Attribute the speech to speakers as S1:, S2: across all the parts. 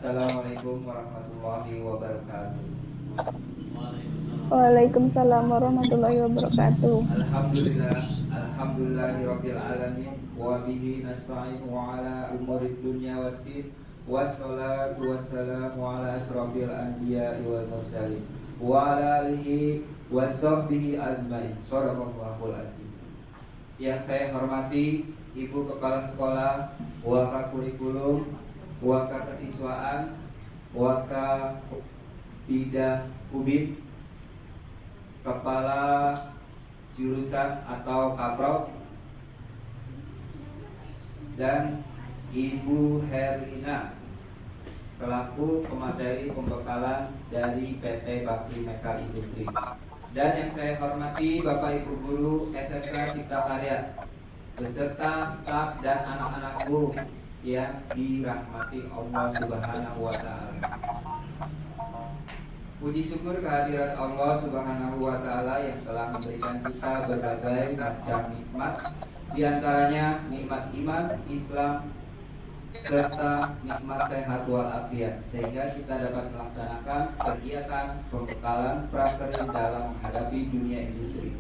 S1: Assalamualaikum warahmatullahi wabarakatuh.
S2: Waalaikumsalam warahmatullahi wabarakatuh.
S1: Alhamdulillahirabbil alamin wa bihi nasta'in wa ala umurid dunya waddin. Wassalatu wassalamu ala asrofil anbiya'i wal mursalin wa ala alihi washabbihi ajmain. Shadaqallahul azim. Yang saya hormati Ibu Kepala Sekolah, Waka Kurikulum, Waka Kesiswaan, Waka Bidang Ubin, Kepala Jurusan atau Kaprok, dan Ibu Herlina selaku pemateri pembekalan dari PT Bakti Mekar Industri. Dan yang saya hormati Bapak Ibu Guru SMK Cipta Karya beserta staf dan anak-anakku yang dirahmati Allah Subhanahu wa Ta'ala. Puji syukur kehadirat Allah Subhanahu wa Ta'ala yang telah memberikan kita berbagai macam nikmat, di antaranya nikmat iman, Islam, serta nikmat sehat walafiat, sehingga kita dapat melaksanakan kegiatan pembekalan prakteri dalam menghadapi dunia industri.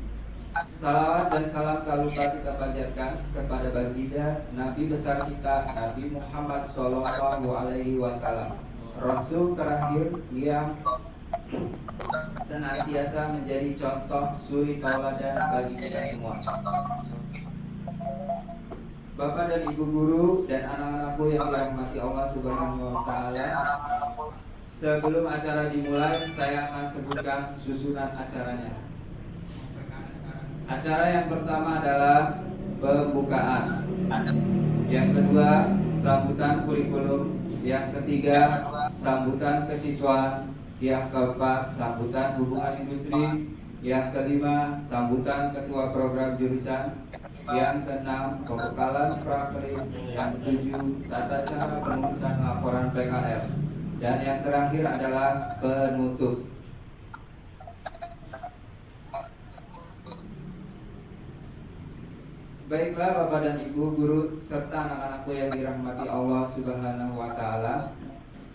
S1: Salawat dan salam tak lupa kita panjatkan kepada baginda Nabi besar kita, Nabi Muhammad Shallallahu Alaihi Wasallam, Rasul terakhir yang senantiasa menjadi contoh suri tauladan bagi kita semua. Bapak dan Ibu guru dan anak-anakku yang dirahmati Allah Subhanahu wa Ta'ala, sebelum acara dimulai, saya akan sebutkan susunan acaranya. Acara yang pertama adalah pembukaan, yang kedua sambutan kurikulum, yang ketiga sambutan kesiswaan, yang keempat sambutan hubungan industri, yang kelima sambutan ketua program jurusan, yang keenam pembekalan prakteri, yang ketujuh tata cara penulisan laporan PKL, dan yang terakhir adalah penutup. Baiklah Bapak dan Ibu guru serta anak-anakku yang dirahmati Allah Subhanahu wa Ta'ala,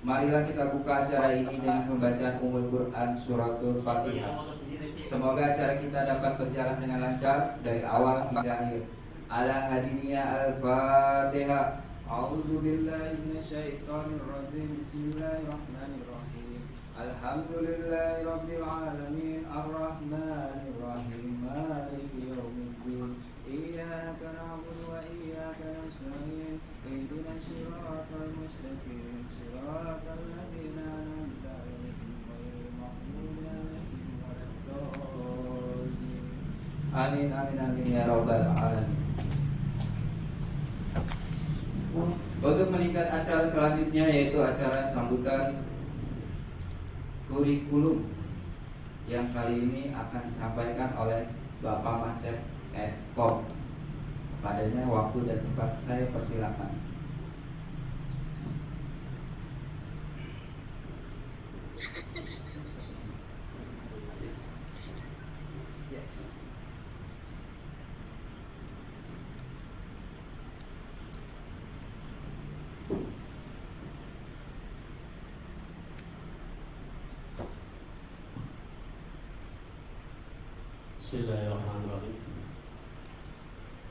S1: marilah kita buka acara ini dengan pembacaan Ummul Quran Suratul Fatihah. Semoga acara kita dapat berjalan dengan lancar dari awal hingga akhir. Ala hadiniya al-Fatihah. A'udzu billahi minasyaitonir rajim. Bismillahirrahmanirrahim. Alhamdulillahirabbil alamin arrahmanir rahim maliki yaumiddin. Iyyaka na'budu wa iyyaka nasta'in. Ihdinas siratal mustaqim. Siratal ladzina an'amta 'alaihim ghairil maghdubi 'alaihim waladdallin. Amin amin amin ya rabbal alamin. Untuk meningkat acara selanjutnya, yaitu acara sambutan kurikulum, yang kali ini akan disampaikan oleh Bapak Masep Eskom. Padanya waktu dan tempat saya persilakan.
S3: Bismillahirrahmanirrahim.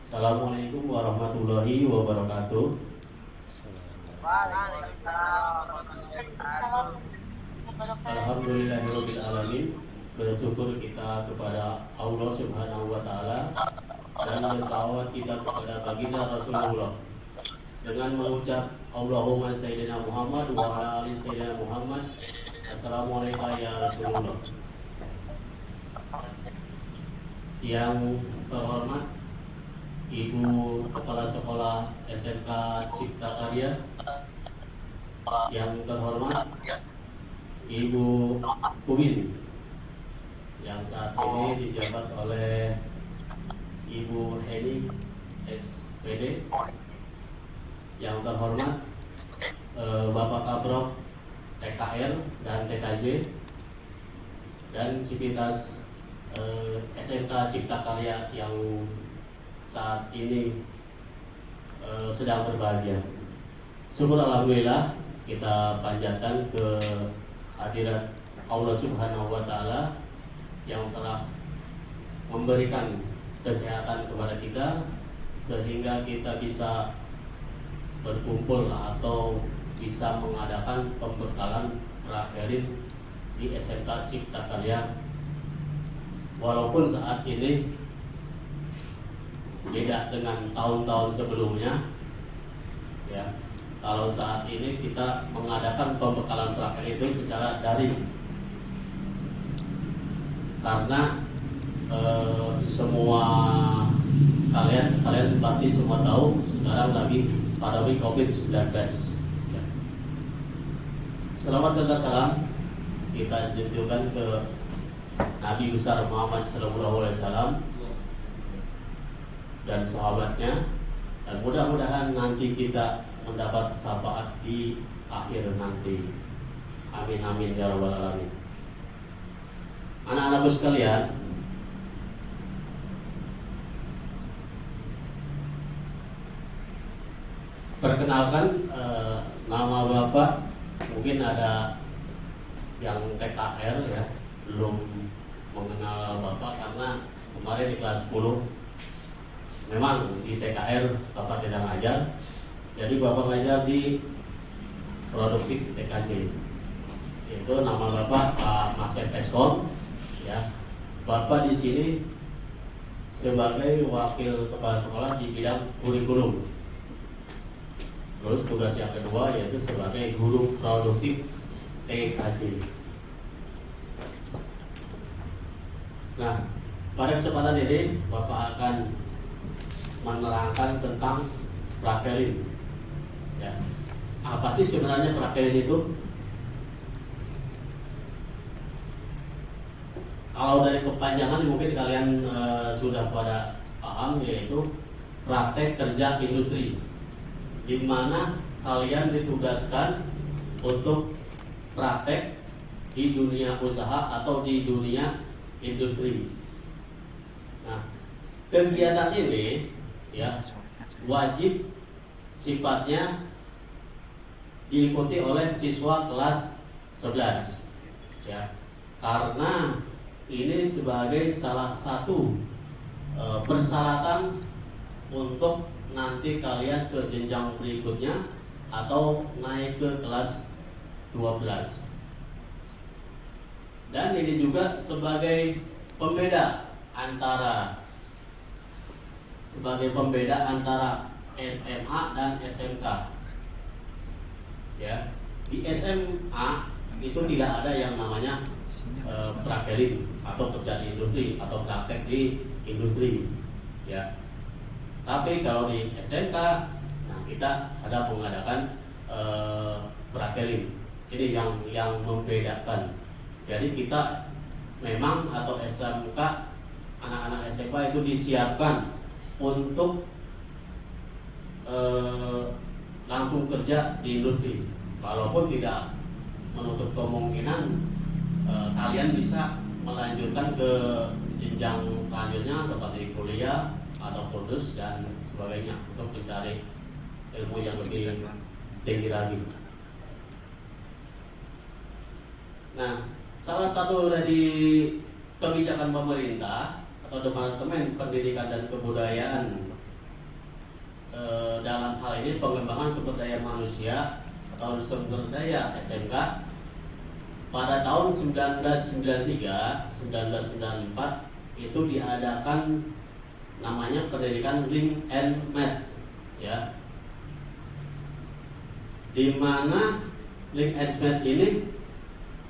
S3: Assalamualaikum warahmatullahi wabarakatuh. Alhamdulillahirabbil alamin. Bersyukur kita kepada Allah Subhanahu wa Ta'ala, dan bersalawat kita kepada baginda Rasulullah dengan mengucap Allahumma sayyidina Muhammad wa ala ali sayyidina Muhammad. Assalamualaikum ya Rasulullah. Yang terhormat Ibu Kepala Sekolah SMK Cipta Karya, yang terhormat Ibu Ubin yang saat ini dijabat oleh Ibu Heni SPD, yang terhormat Bapak Kaprok TKR dan TKJ, dan Sivitas SMK Cipta Karya yang saat ini sedang berbahagia. Syukur alhamdulillah kita panjatkan ke hadirat Allah Subhanahu wa Ta'ala yang telah memberikan kesehatan kepada kita sehingga kita bisa berkumpul atau bisa mengadakan pembekalan prakerin di SMK Cipta Karya. Walaupun saat ini beda dengan tahun-tahun sebelumnya, ya. Kalau saat ini kita mengadakan pembekalan prakerin itu secara daring, karena semua kalian seperti semua tahu sekarang lagi pandemi COVID-19. Ya. Selamat serta salam kita junjungkan ke Nabi besar Muhammad SAW dan sahabatnya, dan mudah-mudahan nanti kita mendapat syafaat di akhir nanti. Amin amin ya rabbal alamin. Anak-anakku sekalian, perkenalkan nama Bapak. Mungkin ada yang TKR ya, belum mengenal Bapak karena kemarin di kelas 10 memang di TKR Bapak tidak ngajar. Jadi Bapak ngajar di Produktif TKJ. Itu nama Bapak Pak Masep Eskom ya. Bapak di sini sebagai wakil kepala sekolah di bidang kurikulum. Terus tugas yang kedua yaitu sebagai guru produktif TKJ. Nah, pada kesempatan ini Bapak akan menerangkan tentang prakerin. Ya. Apa sih sebenarnya prakerin itu? Kalau dari kepanjangan mungkin kalian sudah pada paham, yaitu praktek kerja industri, di mana kalian ditugaskan untuk praktek di dunia usaha atau di dunia industri. Nah, kegiatan ini ya wajib sifatnya diikuti oleh siswa kelas 11 ya, karena ini sebagai salah satu persyaratan untuk nanti kalian ke jenjang berikutnya atau naik ke kelas 12. Dan ini juga sebagai pembeda antara SMA dan SMK. Ya, di SMA itu tidak ada yang namanya prakerin atau kerja di industri atau praktek di industri. Ya. Tapi kalau di SMK, nah kita ada mengadakan prakerin. Ini yang membedakan. Jadi kita memang atau SMK, anak-anak SMK itu disiapkan untuk langsung kerja di industri. Walaupun tidak menutup kemungkinan kalian bisa melanjutkan ke jenjang selanjutnya seperti kuliah atau kursus dan sebagainya untuk mencari ilmu yang lebih tinggi lagi. Nah, salah satu dari kebijakan pemerintah atau Departemen Pendidikan dan Kebudayaan dalam hal ini pengembangan sumber daya manusia atau sumber daya SMK pada tahun 1993-1994 itu diadakan namanya pendidikan link and match ya, di mana link and match ini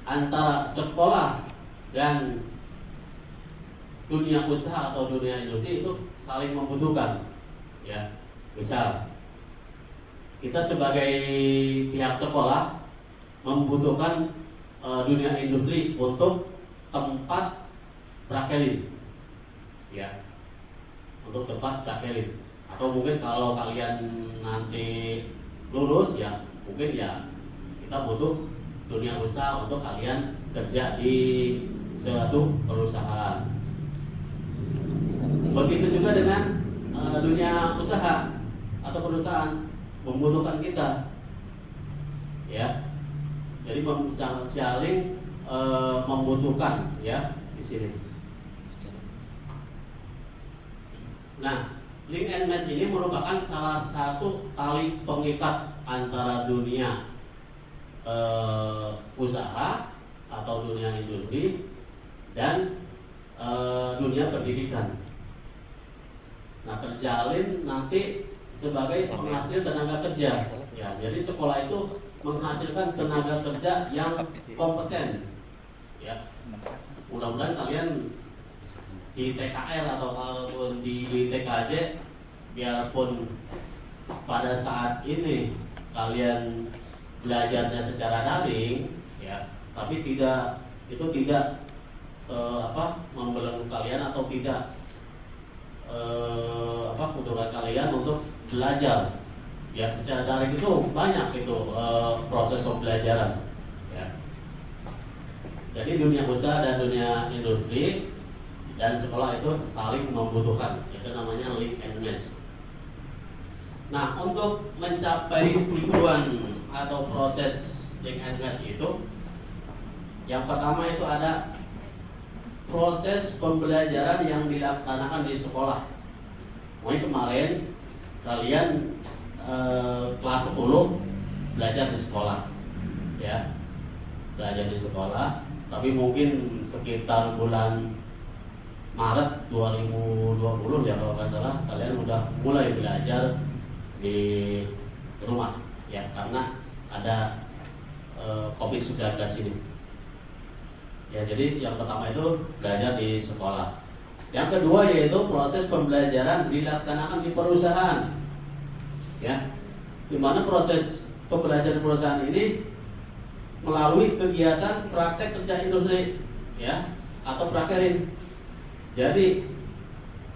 S3: antara sekolah dan dunia usaha atau dunia industri itu saling membutuhkan ya. Misal kita sebagai pihak sekolah membutuhkan dunia industri untuk tempat prakerin ya, untuk tempat prakerin. Atau mungkin kalau kalian nanti lulus ya, mungkin ya kita butuh dunia usaha untuk kalian kerja di suatu perusahaan. Begitu juga dengan dunia usaha atau perusahaan membutuhkan kita. ya. Jadi saling membutuhkan ya di sini. Nah, link and match ini merupakan salah satu tali pengikat antara dunia usaha atau dunia industri dan dunia pendidikan. Nah, terjalin nanti sebagai penghasil tenaga kerja. Ya, jadi sekolah itu menghasilkan tenaga kerja yang kompeten. Ya, mudah-mudahan kalian di TKL ataupun di TKJ, biarpun pada saat ini kalian belajarnya secara daring, ya, tapi tidak membelenggu kalian atau tidak kebutuhan kalian untuk belajar. Ya, secara daring itu banyak itu proses pembelajaran. Ya. Jadi dunia usaha dan dunia industri dan sekolah itu saling membutuhkan. Itu namanya link and match. Nah, untuk mencapai tujuan atau proses link and match itu, yang pertama itu ada proses pembelajaran yang dilaksanakan di sekolah. Mulai kemarin kalian kelas 10 belajar di sekolah, ya, belajar di sekolah. Tapi mungkin sekitar bulan Maret 2020 ya kalau nggak salah, kalian udah mulai belajar di rumah, ya, karena ada COVID-19 ini. Ya, jadi yang pertama itu belajar di sekolah. Yang kedua yaitu proses pembelajaran dilaksanakan di perusahaan. Ya, di mana proses pembelajaran perusahaan ini melalui kegiatan praktek kerja industri, ya, atau prakerin. Jadi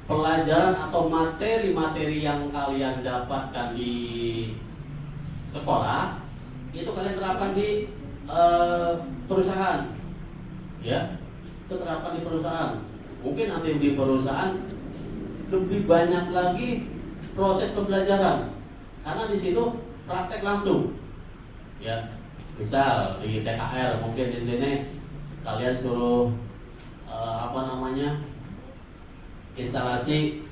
S3: pelajaran atau materi-materi yang kalian dapatkan di sekolah itu kalian terapkan di perusahaan, ya, itu terapkan di perusahaan. Mungkin nanti di perusahaan lebih banyak lagi proses pembelajaran. Karena di situ praktek langsung, ya. Misal di TKR mungkin di sini kalian suruh instalasi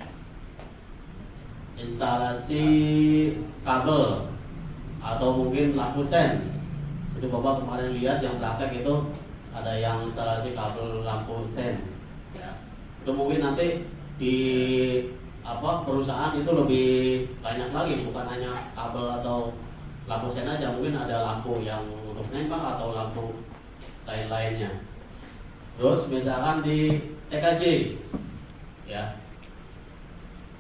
S3: kabel atau mungkin lampu sen. Itu Bapak kemarin lihat yang praktek itu ada yang instalasi kabel lampu sen. Ya. Itu mungkin nanti di perusahaan itu lebih banyak lagi, bukan hanya kabel atau lampu sen aja, mungkin ada lampu yang untuk nembak atau lampu lain-lainnya. Terus misalkan di TKJ, ya,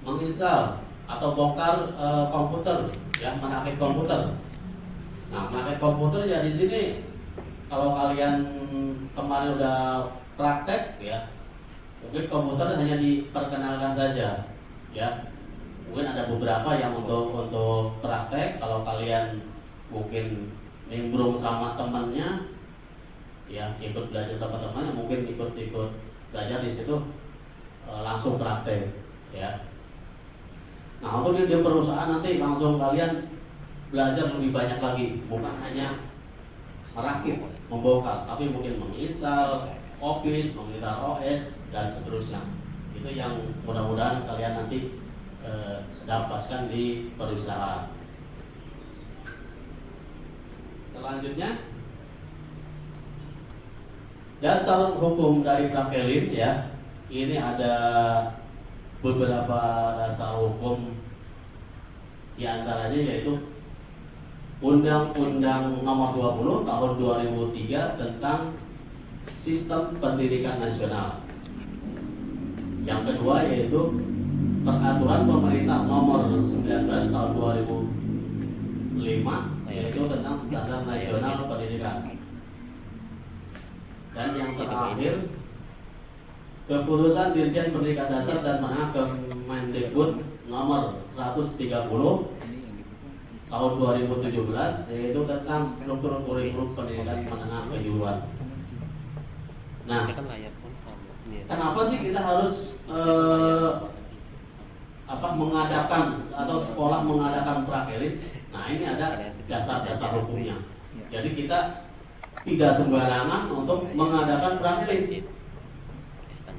S3: menginstal atau bongkar komputer, ya, merakit komputer. Nah, merakit komputer ya di sini kalau kalian kemarin udah praktek, ya, mungkin komputer hanya diperkenalkan saja. Ya, mungkin ada beberapa yang untuk praktek. Kalau kalian mungkin nimbrung sama temannya, ya, ikut belajar sama temannya, mungkin ikut belajar di situ langsung praktek, ya. Nah, untuk di perusahaan nanti langsung kalian belajar lebih banyak lagi, bukan hanya merakit, membongkar, tapi mungkin menginstal Office, menginstal OS dan seterusnya. Itu yang mudah-mudahan kalian nanti dapatkan di perusahaan. Selanjutnya, dasar hukum dari prakelin, ya. Ini ada beberapa dasar hukum, di antaranya yaitu Undang-Undang Nomor 20 Tahun 2003 tentang Sistem Pendidikan Nasional. Yang kedua yaitu Peraturan Pemerintah Nomor 19 Tahun 2005 yaitu tentang Standar Nasional Pendidikan. Dan yang terakhir Keputusan Dirjen Pendidikan Dasar dan Menengah Kemendikbud Nomor 130 Tahun 2017 yaitu tentang struktur kurikulum pendidikan menengah kejuruan. Nah, kenapa sih kita harus mengadakan atau sekolah mengadakan prakelin? Nah, ini ada dasar-dasar hukumnya. Jadi kita tidak sembarangan untuk mengadakan praktik,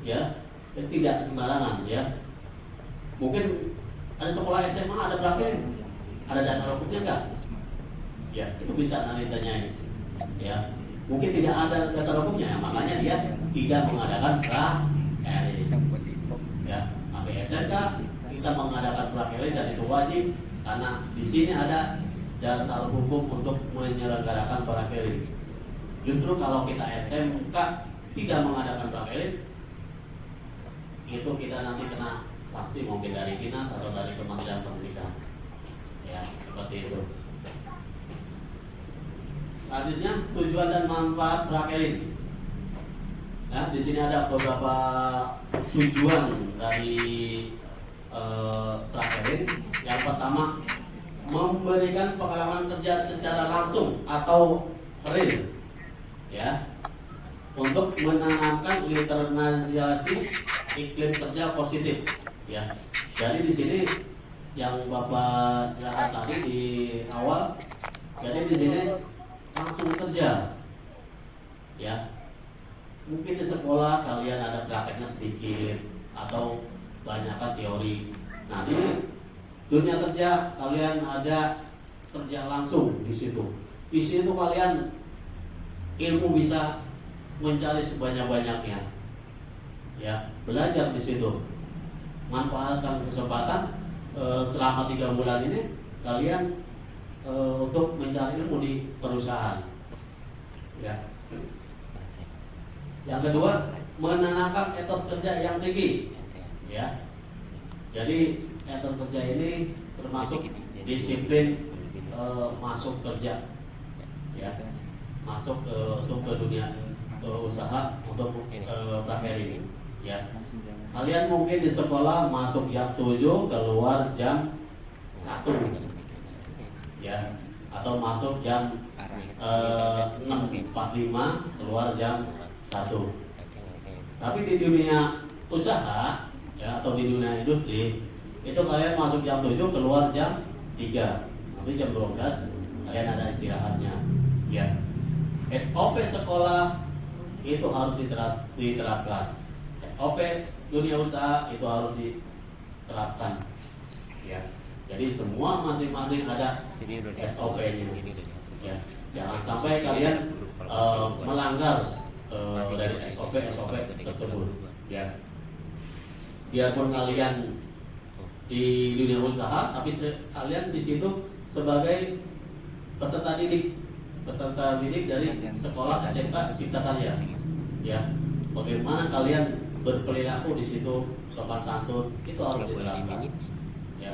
S3: ya, tidak sembarangan, ya. Mungkin ada sekolah SMA ada praktik, ada dasar hukumnya enggak? Ya, itu bisa nanti tanyain, ya. Mungkin tidak ada dasar hukumnya, makanya dia tidak mengadakan praktik, ya. Sampai SMK kita mengadakan praktik dan itu wajib karena di sini ada dasar hukum untuk menyelenggarakan praktik. Justru kalau kita SMK tidak mengadakan praktik, itu kita nanti kena sanksi mungkin dari dinas atau dari Kementerian Pendidikan, ya, seperti itu. Selanjutnya tujuan dan manfaat praktik. Ya, di sini ada beberapa tujuan dari praktik. Yang pertama, memberikan pengalaman kerja secara langsung atau real, ya, untuk menanamkan internalisasi iklim kerja positif, ya. Jadi di sini yang Bapak jelaskan tadi di awal, jadi di sini langsung kerja, ya. Mungkin di sekolah kalian ada prakteknya sedikit atau banyakkan teori. Nah, di dunia kerja kalian ada kerja langsung di situ. Di situ kalian ilmu bisa mencari sebanyak-banyaknya, ya. Belajar di situ, manfaatkan kesempatan selama 3 bulan ini kalian untuk mencari ilmu di perusahaan, ya. Yang kedua, menanamkan etos kerja yang tinggi, ya. Jadi etos kerja ini termasuk disiplin masuk kerja, ya, masuk ke dunia usaha untuk praktek ini, ya. Kalian mungkin di sekolah masuk jam 7 keluar jam 1, ya, atau masuk jam 6.45 keluar jam 1. Tapi di dunia usaha, ya, atau di dunia industri itu kalian masuk jam 7 keluar jam 3, nanti jam 12 kalian ada istirahatnya, ya. SOP sekolah itu harus diterapkan. SOP dunia usaha itu harus diterapkan, ya. Jadi semua masing-masing ada SOP-nya, ya. Jangan sampai kalian melanggar dari SOP tersebut, ya. Biarpun kalian di dunia usaha, tapi kalian di situ sebagai peserta didik dari sekolah SMK Cipta Karya, ya. Bagaimana kalian berperilaku di situ, sopan santun, itu harus diterapkan, ya.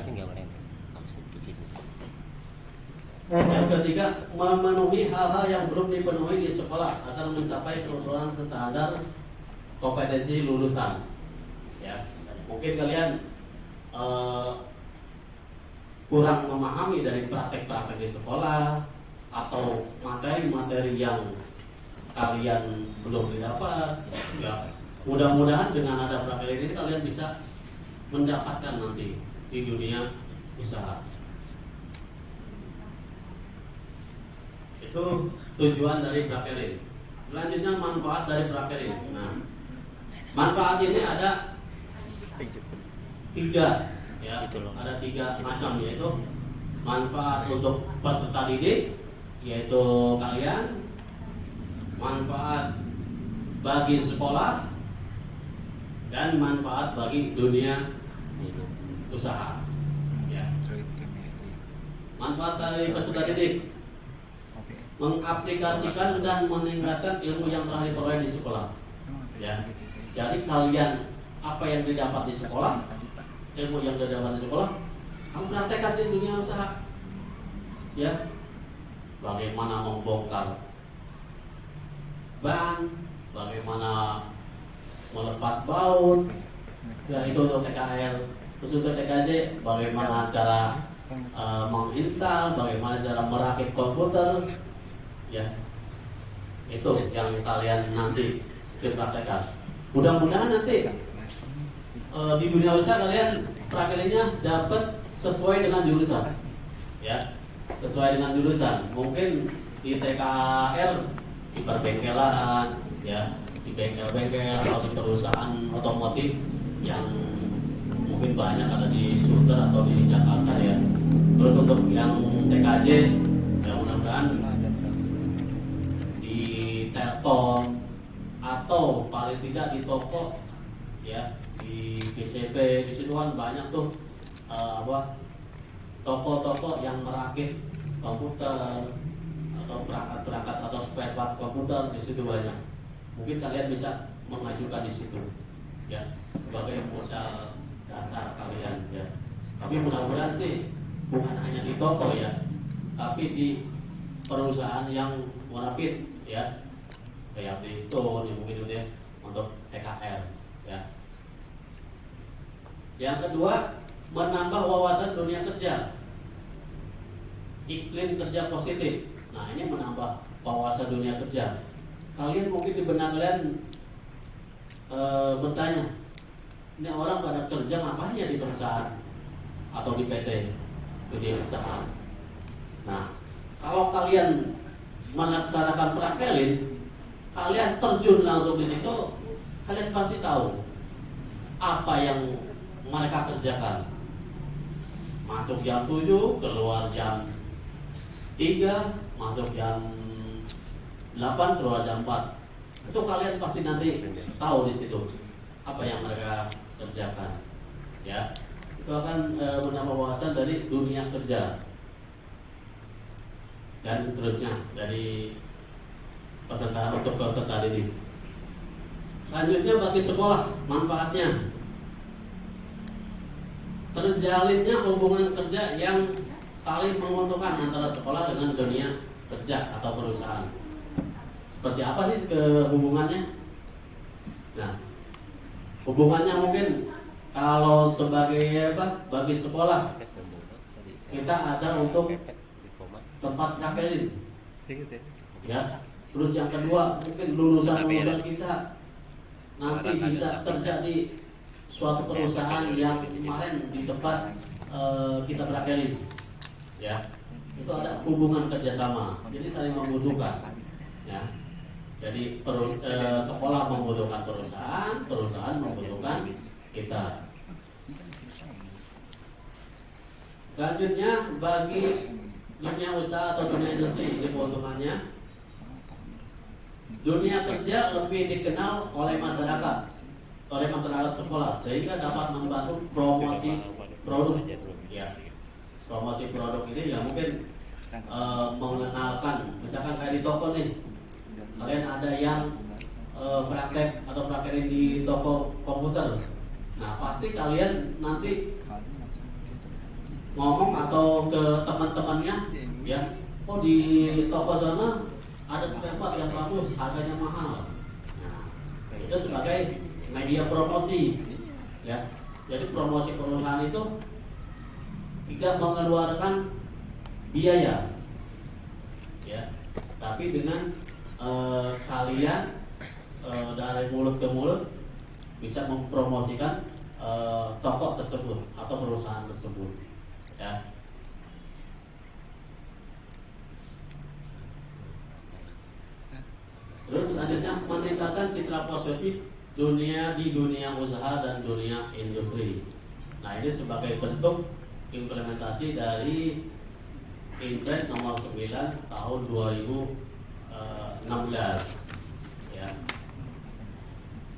S3: Yang ketiga, memenuhi hal-hal yang belum dipenuhi di sekolah agar mencapai keseluruhan standar kompetensi lulusan, ya. Mungkin kalian kurang memahami dari praktek-praktek di sekolah atau materi-materi yang kalian belum didapat, ya. Mudah-mudahan dengan ada praktek ini kalian bisa mendapatkan nanti di dunia usaha. Itu tujuan dari praktek. Selanjutnya manfaat dari praktek. Nah, manfaat ini ada 3, ya. Ada 3 macam, yaitu manfaat untuk peserta didik, yaitu kalian, manfaat bagi sekolah, dan manfaat bagi dunia usaha, ya. Manfaat dari peserta didik: mengaplikasikan dan meningkatkan ilmu yang telah diperoleh di sekolah, ya. Jadi kalian apa yang didapat di sekolah, ilmu yang didapat di sekolah, kamu praktekkan di dunia usaha, ya. Bagaimana membongkar ban, bagaimana melepas baut, ya, itu untuk TKL. Terus untuk TKJ, bagaimana cara menginstal, bagaimana cara merakit komputer, ya. Itu yang kalian nanti dipraktekkan. Mudah-mudahan nanti di dunia usaha kalian prakteknya dapat sesuai dengan jurusan, ya, sesuai dengan jurusan. Mungkin di TKR, di perbengkelan, ya, di bengkel-bengkel atau di perusahaan otomotif yang mungkin banyak ada di Sunter atau di Jakarta ya. Terus untuk yang TKJ, ya mudah-mudahan di Telkom atau paling tidak di toko, ya, di BCP, di situ kan banyak tuh toko-toko yang merakit komputer atau perangkat-perangkat atau spare part komputer, di situ banyak. Mungkin kalian bisa mengajukan di situ, ya, sebagai modal dasar kalian, ya. Tapi mudah-mudahan sih bukan hanya di toko ya, tapi di perusahaan yang munafik, ya, kayak di Stone, yang mungkin itu ya, untuk TKR, ya. Yang kedua, menambah wawasan dunia kerja, iklim kerja positif. Nah, ini menambah wawasan dunia kerja. Kalian mungkin di benak kalian bertanya, ini orang pada kerja ngapain ya di perusahaan atau di PT, dunia usaha. Nah, kalau kalian melaksanakan prakelin, kalian terjun langsung di situ, kalian pasti tahu apa yang mereka kerjakan. Masuk jam 7, keluar jam 3, masuk jam 8, keluar jam 4. Itu kalian pasti nanti tahu di situ apa yang mereka kerjakan, ya. Itu akan menambah wawasan dari dunia kerja dan seterusnya dari peserta untuk peserta didik. Selanjutnya bagi sekolah, manfaatnya terjalinnya hubungan kerja yang saling menguntungkan antara sekolah dengan dunia kerja atau perusahaan. Seperti apa sih hubungannya? Nah, hubungannya mungkin kalau sebagai bagi sekolah kita ada untuk tempat prakelin, ya. Terus yang kedua mungkin lulusan kita nanti bisa kerja di suatu perusahaan yang kemarin di tempat kita prakelin, ya. Itu ada hubungan kerjasama, jadi saling membutuhkan, ya. Jadi sekolah membutuhkan perusahaan, perusahaan membutuhkan kita. Selanjutnya bagi dunia usaha atau dunia industri, ini keuntungannya. Dunia kerja lebih dikenal oleh masyarakat sekolah, sehingga dapat membantu promosi produk, ya. Promosi produk ini ya mungkin mengenalkan, misalkan kayak di toko nih, kalian ada yang praktek atau prakerin di toko komputer. Nah, pasti kalian nanti ngomong atau ke teman-temannya, ya, oh di toko sana ada spare part yang bagus, harganya mahal. Nah, itu sebagai media promosi, ya. Jadi promosi perusahaan itu tidak mengeluarkan biaya, ya, tapi dengan kalian dari mulut ke mulut bisa mempromosikan toko tersebut atau perusahaan tersebut, ya. Terus selanjutnya meningkatkan citra positif di dunia usaha dan dunia industri. Nah, ini sebagai bentuk implementasi dari Impres nomor 9 tahun 2016, ya.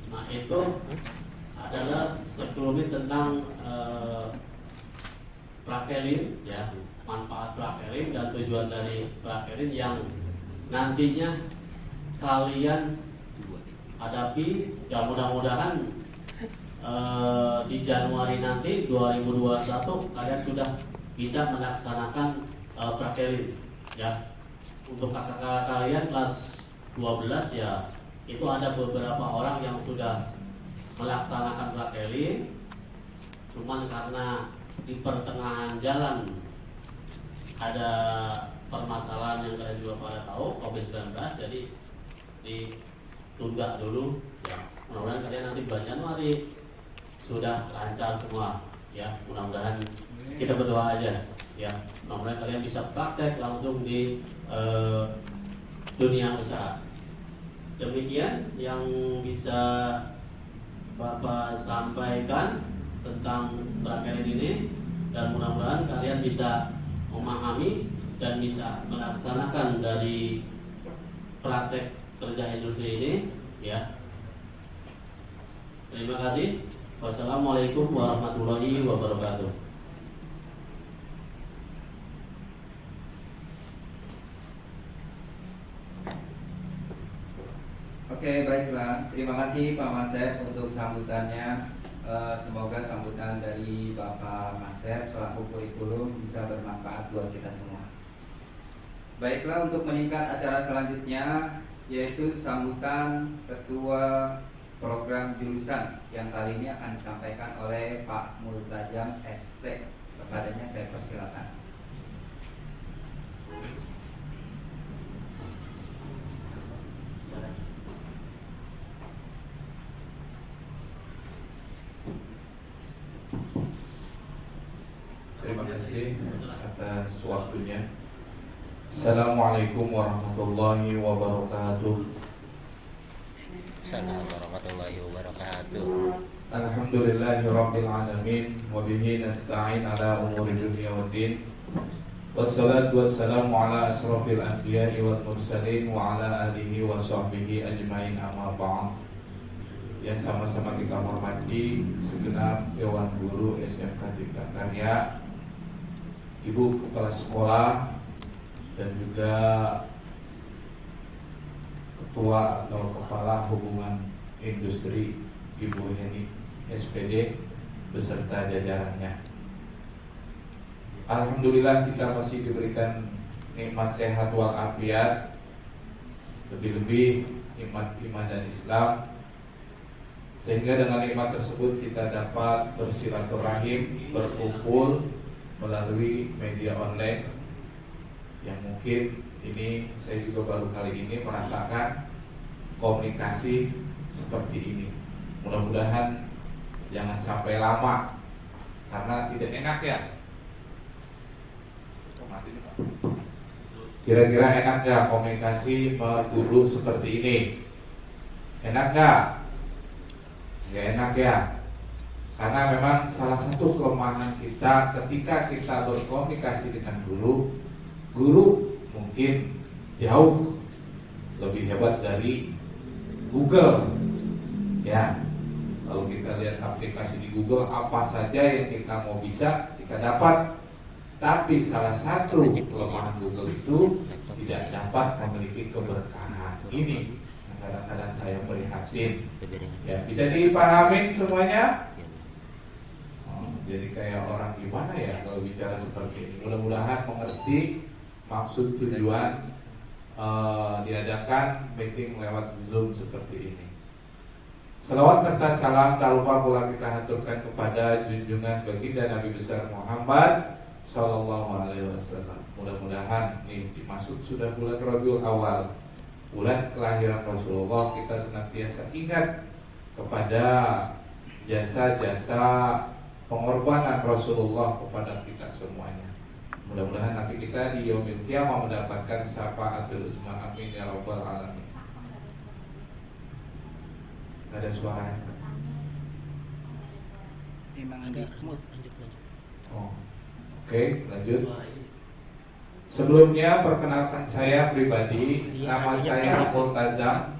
S3: Nah, itu adalah sekelumit tentang prakelin, ya, manfaat prakelin dan tujuan dari prakelin yang nantinya kalian hadapi, ya mudah-mudahan di Januari nanti 2021 kalian sudah bisa melaksanakan prakelin, ya. Untuk kakak-kakak kalian kelas 12, ya, itu ada beberapa orang yang sudah melaksanakan prakelin, cuman karena di pertengahan jalan ada permasalahan yang kalian juga pada tahu, COVID-19, jadi ditunda dulu, ya. Mudah-mudahan kalian nanti bulan Januari sudah lancar semua, ya. Mudah-mudahan kita berdoa aja, ya. Mudah-mudahan kalian bisa praktek langsung di dunia usaha. Demikian yang bisa Bapak sampaikan tentang prakerin ini, dan mudah-mudahan kalian bisa memahami dan bisa melaksanakan dari praktek kerja industri ini ya. Terima kasih. Wassalamualaikum warahmatullahi wabarakatuh.
S1: Oke, baiklah. Terima kasih Pak Masep untuk sambutannya. Semoga sambutan dari Bapak Masep selaku kurikulum bisa bermanfaat buat kita semua. Baiklah, untuk meningkat acara selanjutnya yaitu sambutan Ketua Program Jurusan yang kali ini akan disampaikan oleh Pak Multajam ST. Kepadanya saya persilakan.
S4: Terima kasih atas waktunya. Assalamualaikum warahmatullahi wabarakatuh.
S5: Assalamualaikum warahmatullahi wabarakatuh.
S4: Alhamdulillahirabbil alamin wa bihi nasta'in ala umuri dunya waddin. Wassalatu wassalamu ala asrofil anbiya'i wal mursalin wa ala alihi wa sahbihi ajmain, amma ba'd. Yang sama-sama kita hormati segenap Dewan Guru SMK Cipta Karya, Ibu Kepala Sekolah, dan juga Ketua atau Kepala Hubungan Industri Ibu Heni SPD beserta jajarannya. Alhamdulillah kita masih diberikan nikmat sehat walafiat, lebih-lebih nikmat iman dan Islam, sehingga dengan nikmat tersebut kita dapat bersilaturahim, berkumpul melalui media online yang mungkin ini saya juga baru kali ini merasakan komunikasi seperti ini. Mudah-mudahan jangan sampai lama karena tidak enak ya. Kira-kira enak gak komunikasi guru seperti ini? Enak gak? Gak enak ya. Karena memang salah satu kelemahan kita ketika kita berkomunikasi dengan guru mungkin jauh lebih hebat dari Google ya. Kalau kita lihat aplikasi di Google, apa saja yang kita mau bisa kita dapat. Tapi salah satu kelemahan Google itu tidak dapat memiliki keberkahan ini. Kadang-kadang saya prihatin ya. Bisa dipahamin semuanya? Jadi kayak orang gimana ya kalau bicara seperti ini. Mudah-mudahan mengerti maksud tujuan diadakan meeting lewat Zoom seperti ini. Salawat serta salam tak lupa pula kita haturkan kepada junjungan baginda Nabi besar Muhammad Sallallahu Alaihi Wasallam. Mudah-mudahan nih dimasuk sudah bulan Rabiul Awal, bulan kelahiran Rasulullah, kita senantiasa ingat kepada jasa-jasa pengorbanan Rasulullah kepada kita semuanya. Mudah-mudahan nanti kita di yaumil qiyamah mendapatkan syafaatul uzma, amin ya rabbal alamin. Ada suaranya?
S5: Memang ada mood. Lanjut.
S4: Oh, oke, lanjut. Sebelumnya perkenalkan saya pribadi, nama saya Multajam.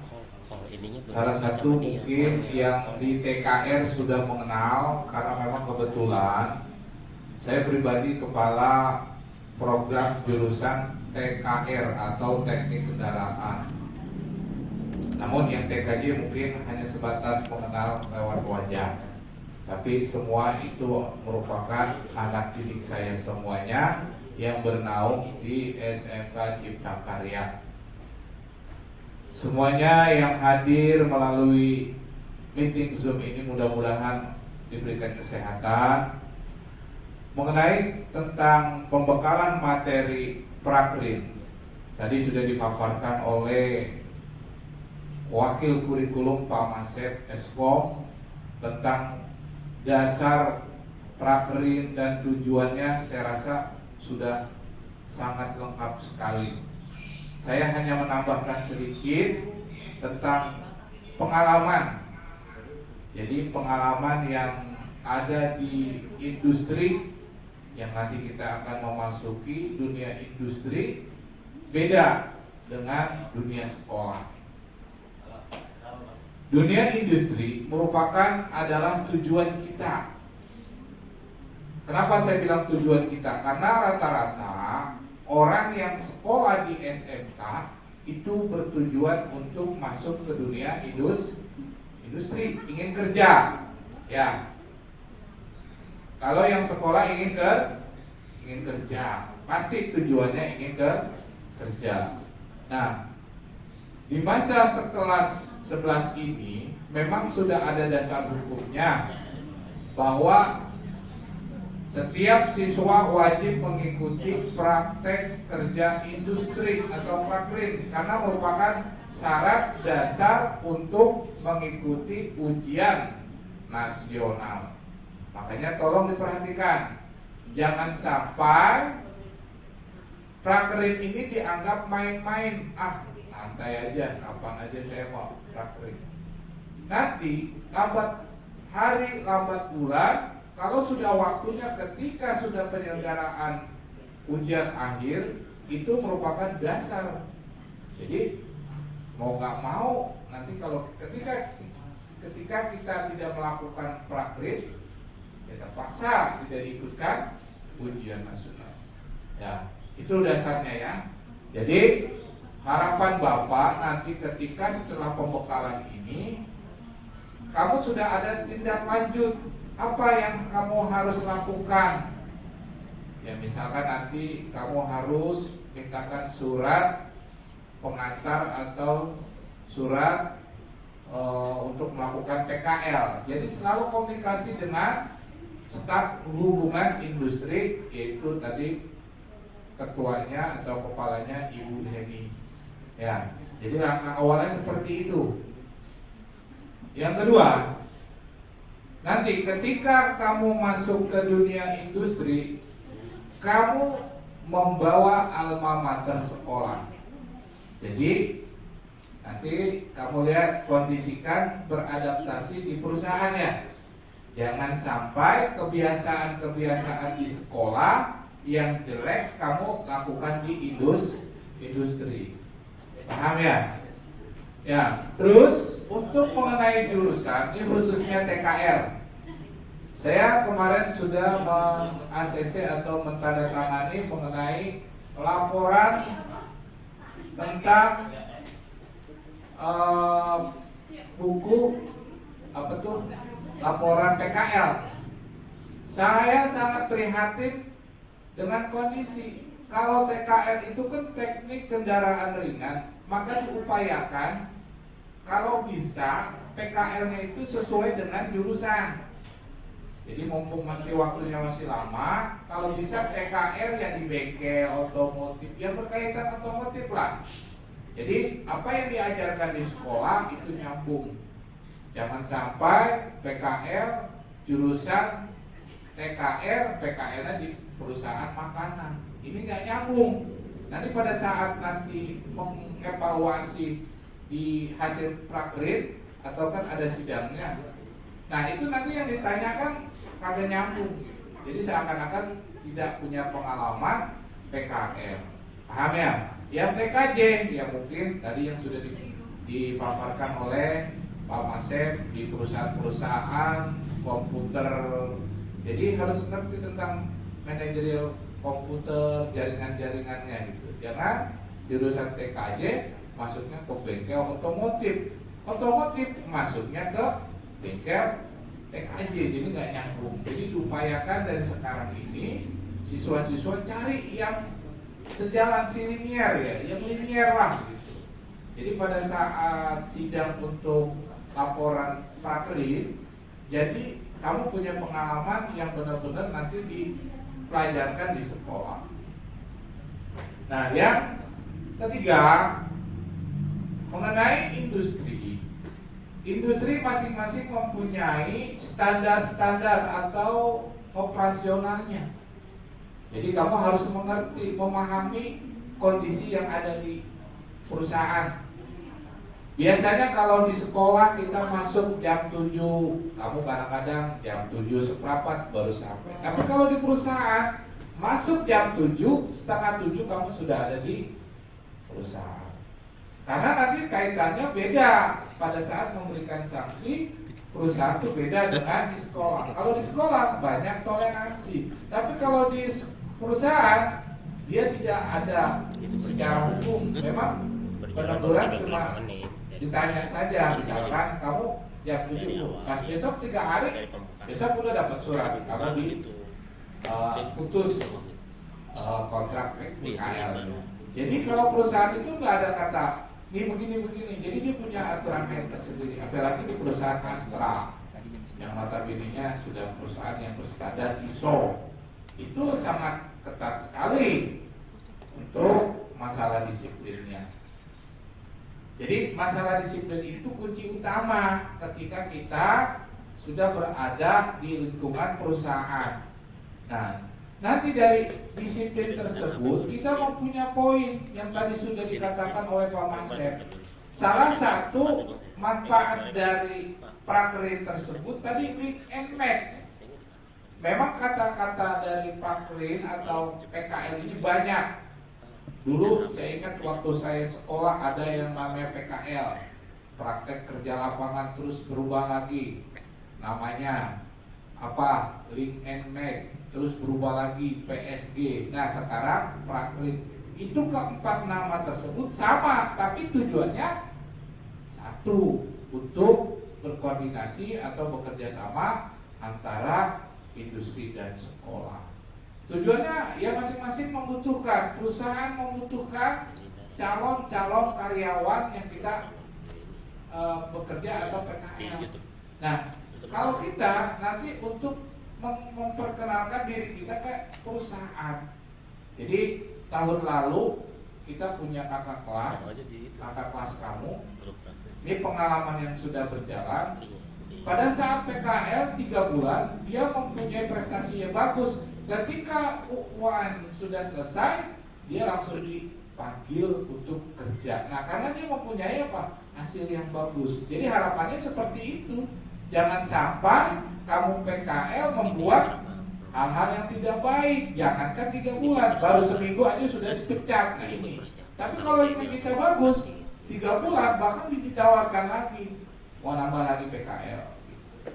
S4: Salah satu mungkin yang di TKR sudah mengenal, karena memang kebetulan saya pribadi kepala program jurusan TKR atau teknik kendaraan. Namun yang TKJ mungkin hanya sebatas mengenal lewat wajah. Tapi semua itu merupakan anak didik saya semuanya yang bernaung di SMK Cipta Karya. Semuanya yang hadir melalui meeting Zoom ini mudah-mudahan diberikan kesehatan. Mengenai tentang pembekalan materi prakrin, tadi sudah dipaparkan oleh Wakil Kurikulum Pak Masep Eskom tentang dasar prakrin dan tujuannya. Saya rasa sudah sangat lengkap sekali. saya hanya menambahkan sedikit tentang pengalaman. Jadi pengalaman yang ada di industri, yang nanti kita akan memasuki dunia industri, beda dengan dunia sekolah. Dunia industri merupakan adalah tujuan kita. Kenapa saya bilang tujuan kita? Karena rata-rata orang yang sekolah di SMK itu bertujuan untuk masuk ke dunia industri, ingin kerja. Ya. Kalau yang sekolah ingin kerja, pasti tujuannya ingin kerja. Nah, di masa sekelas 11 ini memang sudah ada dasar hukumnya bahwa setiap siswa wajib mengikuti praktek kerja industri atau prakrin karena merupakan syarat dasar untuk mengikuti ujian nasional. Makanya tolong diperhatikan, jangan sampai prakrin ini dianggap main-main. Santai aja, kapan aja saya mau prakrin. Nanti lambat hari, lambat bulan, kalau sudah waktunya ketika sudah penyelenggaraan ujian akhir, itu merupakan dasar. Jadi mau nggak mau, nanti kalau ketika kita tidak melakukan prakrin, ya terpaksa tidak diikutkan ujian nasional. Ya, itu dasarnya ya. Jadi harapan Bapak nanti ketika setelah pembekalan ini, kamu sudah ada tindak lanjut. Apa yang kamu harus lakukan? Ya misalkan nanti kamu harus mintakan surat pengantar atau surat untuk melakukan PKL. Jadi selalu komunikasi dengan staf hubungan industri, yaitu tadi ketuanya atau kepalanya Ibu Heni. Ya, jadi langkah awalnya seperti itu. Yang kedua, nanti ketika kamu masuk ke dunia industri, kamu membawa alma mater sekolah. Jadi nanti kamu lihat, kondisikan beradaptasi di perusahaannya. Jangan sampai kebiasaan-kebiasaan di sekolah yang jelek kamu lakukan di industri. Paham ya? Ya, terus untuk mengenai jurusan, ini khususnya TKR. Saya kemarin sudah meng-ACC atau mentandatangani mengenai laporan tentang buku apa tuh? Laporan PKL. Saya sangat prihatin dengan kondisi kalau PKL itu kan teknik kendaraan ringan, maka diupayakan kalau bisa PKL-nya itu sesuai dengan jurusan. Jadi mumpung masih waktunya masih lama, kalau bisa PKL yang di bengkel otomotif, yang berkaitan otomotif lah. Jadi apa yang diajarkan di sekolah itu nyambung. Jangan sampai PKL jurusan TKR, PKL-nya di perusahaan makanan. Ini nggak nyambung. Nanti pada saat nanti mengevaluasi di hasil prakrin atau kan ada sidangnya. Nah itu nanti yang ditanyakan kagak nyambung. Jadi seakan-akan tidak punya pengalaman PKL. Paham ya? Yang TKJ ya mungkin tadi yang sudah dipaparkan oleh Pak Masep di perusahaan-perusahaan komputer. Jadi harus ngerti tentang manajerial komputer, jaringan-jaringannya gitu. Jangan jurusan TKJ masuknya ke bengkel otomotif, otomotif masuknya ke bengkel TKJ, jadi nggak nyambung. Jadi diupayakan dari sekarang ini siswa-siswa cari yang sejalan linier ya, yang linier lah gitu. Jadi pada saat sidang untuk laporan prakrin, jadi kamu punya pengalaman yang benar-benar nanti dipelajarkan di sekolah. Nah yang ketiga, mengenai industri. Industri masing-masing mempunyai standar-standar atau operasionalnya. Jadi kamu harus mengerti, memahami kondisi yang ada di perusahaan. Biasanya kalau di sekolah kita masuk jam 7, kamu kadang-kadang jam 7:15 baru sampai. Tapi kalau di perusahaan masuk jam 7, setengah 7 kamu sudah ada di perusahaan. Karena nanti kaitannya beda pada saat memberikan sanksi. Perusahaan itu beda dengan di sekolah. Kalau di sekolah banyak toleransi, tapi kalau di perusahaan dia tidak ada secara hukum. Memang peneguran cuma ditanya saja, misalkan kamu jam 7, pas besok 3 hari, besok udah dapat surat kamu di putus kontrak PKL. Jadi kalau perusahaan itu nggak ada kata ini begini, jadi dia punya aturan main tersendiri. Apalagi di perusahaan Astra yang notabene-nya sudah perusahaan yang berstandar ISO, itu sangat ketat sekali untuk masalah disiplinnya. Jadi masalah disiplin itu kunci utama ketika kita sudah berada di lingkungan perusahaan. Nah, nanti dari disiplin tersebut kita mempunyai poin yang tadi sudah dikatakan oleh Pak Masep. Salah satu manfaat dari prakerin tersebut tadi link and match. Memang kata-kata dari prakerin atau PKL ini banyak. Dulu saya ingat waktu saya sekolah ada yang namanya PKL, praktek kerja lapangan, terus berubah lagi namanya apa, link and match, terus berubah lagi PSG. Nah sekarang prakerin. Itu keempat nama tersebut sama, tapi tujuannya satu, untuk berkoordinasi atau bekerja sama antara industri dan sekolah. Tujuannya ya masing-masing membutuhkan, perusahaan membutuhkan calon-calon karyawan yang kita bekerja atau PKL. Nah, kalau kita nanti untuk memperkenalkan diri kita ke perusahaan. Jadi tahun lalu kita punya kakak kelas kamu. Ini pengalaman yang sudah berjalan. Pada saat PKL 3 bulan dia mempunyai prestasi yang bagus. Ketika UAN sudah selesai, dia langsung dipanggil untuk kerja. Nah, karena dia mempunyai apa? Hasil yang bagus. Jadi harapannya seperti itu. Jangan sampai kamu PKL membuat hal-hal yang tidak baik. Jangankan 3 bulan, baru seminggu aja sudah dipecat. Nah ini. Tapi kalau ini kita bagus, 3 bulan bahkan ditawarkan lagi, mau nambah lagi PKL.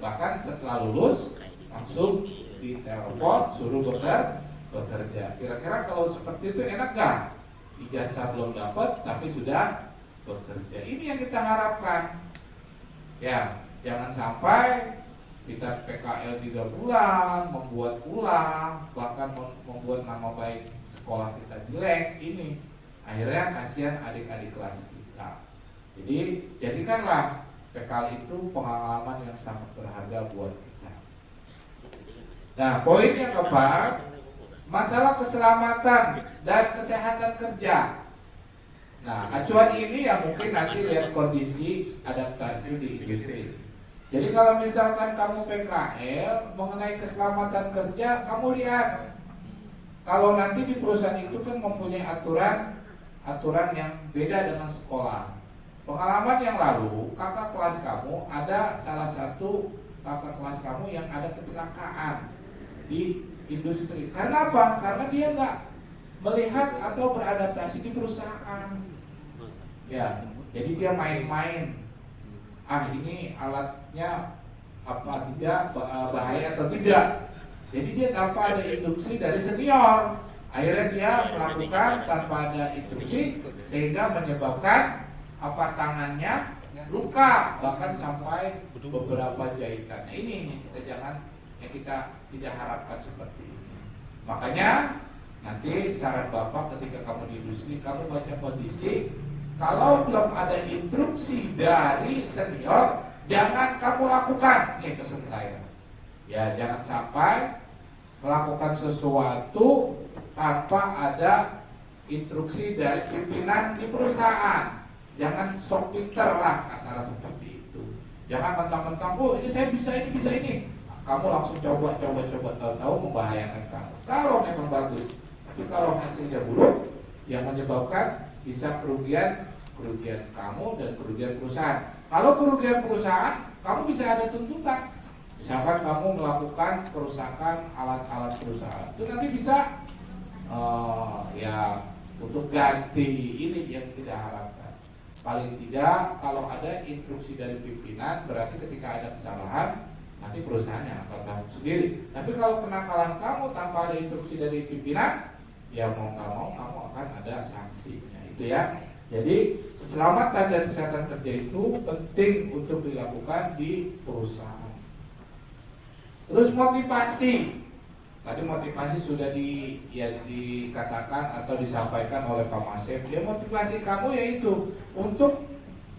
S4: Bahkan setelah lulus langsung ditelepon suruh bekerja. Kira-kira kalau seperti itu enak gak? Ijazah belum dapat tapi sudah bekerja. Ini yang kita harapkan. Ya, jangan sampai kita PKL 3 bulan, membuat ulang, bahkan membuat nama baik sekolah kita jelek. Ini akhirnya kasihan adik-adik kelas kita. Jadi jadikanlah PKL itu pengalaman yang sangat berharga buat kita. Nah, poin yang keempat, masalah keselamatan dan kesehatan kerja. Nah, acuan ini ya mungkin nanti lihat kondisi adaptasi di industri. Jadi kalau misalkan kamu PKL mengenai keselamatan kerja, kamu lihat kalau nanti di perusahaan itu kan mempunyai aturan yang beda dengan sekolah. Pengalaman yang lalu, kakak kelas kamu ada salah satu kakak kelas kamu yang ada kecelakaan di industri. Karena apa? Karena dia nggak melihat atau beradaptasi di perusahaan. Ya, jadi dia main-main. Ini alatnya apa tidak bahaya atau tidak. Jadi dia tanpa ada instruksi dari senior. Akhirnya dia melakukan tanpa ada instruksi sehingga menyebabkan apa tangannya luka bahkan sampai beberapa jahitan. Nah, ini kita tidak harapkan seperti ini. Makanya nanti saran Bapak ketika kamu di industri, kamu baca kondisi. Kalau belum ada instruksi dari senior, jangan kamu lakukan. Ini pesan saya. Ya, jangan sampai melakukan sesuatu tanpa ada instruksi dari pimpinan di perusahaan. Jangan sok pinter lah, asal seperti itu. Jangan mentang-mentang, oh ini saya bisa ini. Kamu langsung coba tahu membahayakan kamu. Kalau memang bagus, tapi kalau hasilnya buruk, yang menyebabkan bisa kerugian kerugian kamu dan kerugian perusahaan. Kalau kerugian perusahaan, kamu bisa ada tuntutan. Misalkan kamu melakukan kerusakan alat-alat perusahaan, itu nanti bisa ya untuk ganti ini yang tidak harapkan. Paling tidak kalau ada instruksi dari pimpinan, berarti ketika ada kesalahan nanti perusahaan yang akan tanggung sendiri. Tapi kalau kenakalan kamu tanpa ada instruksi dari pimpinan, ya mau nggak mau kamu akan ada sanksinya, itu ya. Jadi keselamatan dan kesehatan kerja itu penting untuk dilakukan di perusahaan. Terus motivasi. Tadi motivasi sudah dikatakan atau disampaikan oleh Pak Masef. Ya, motivasi kamu yaitu untuk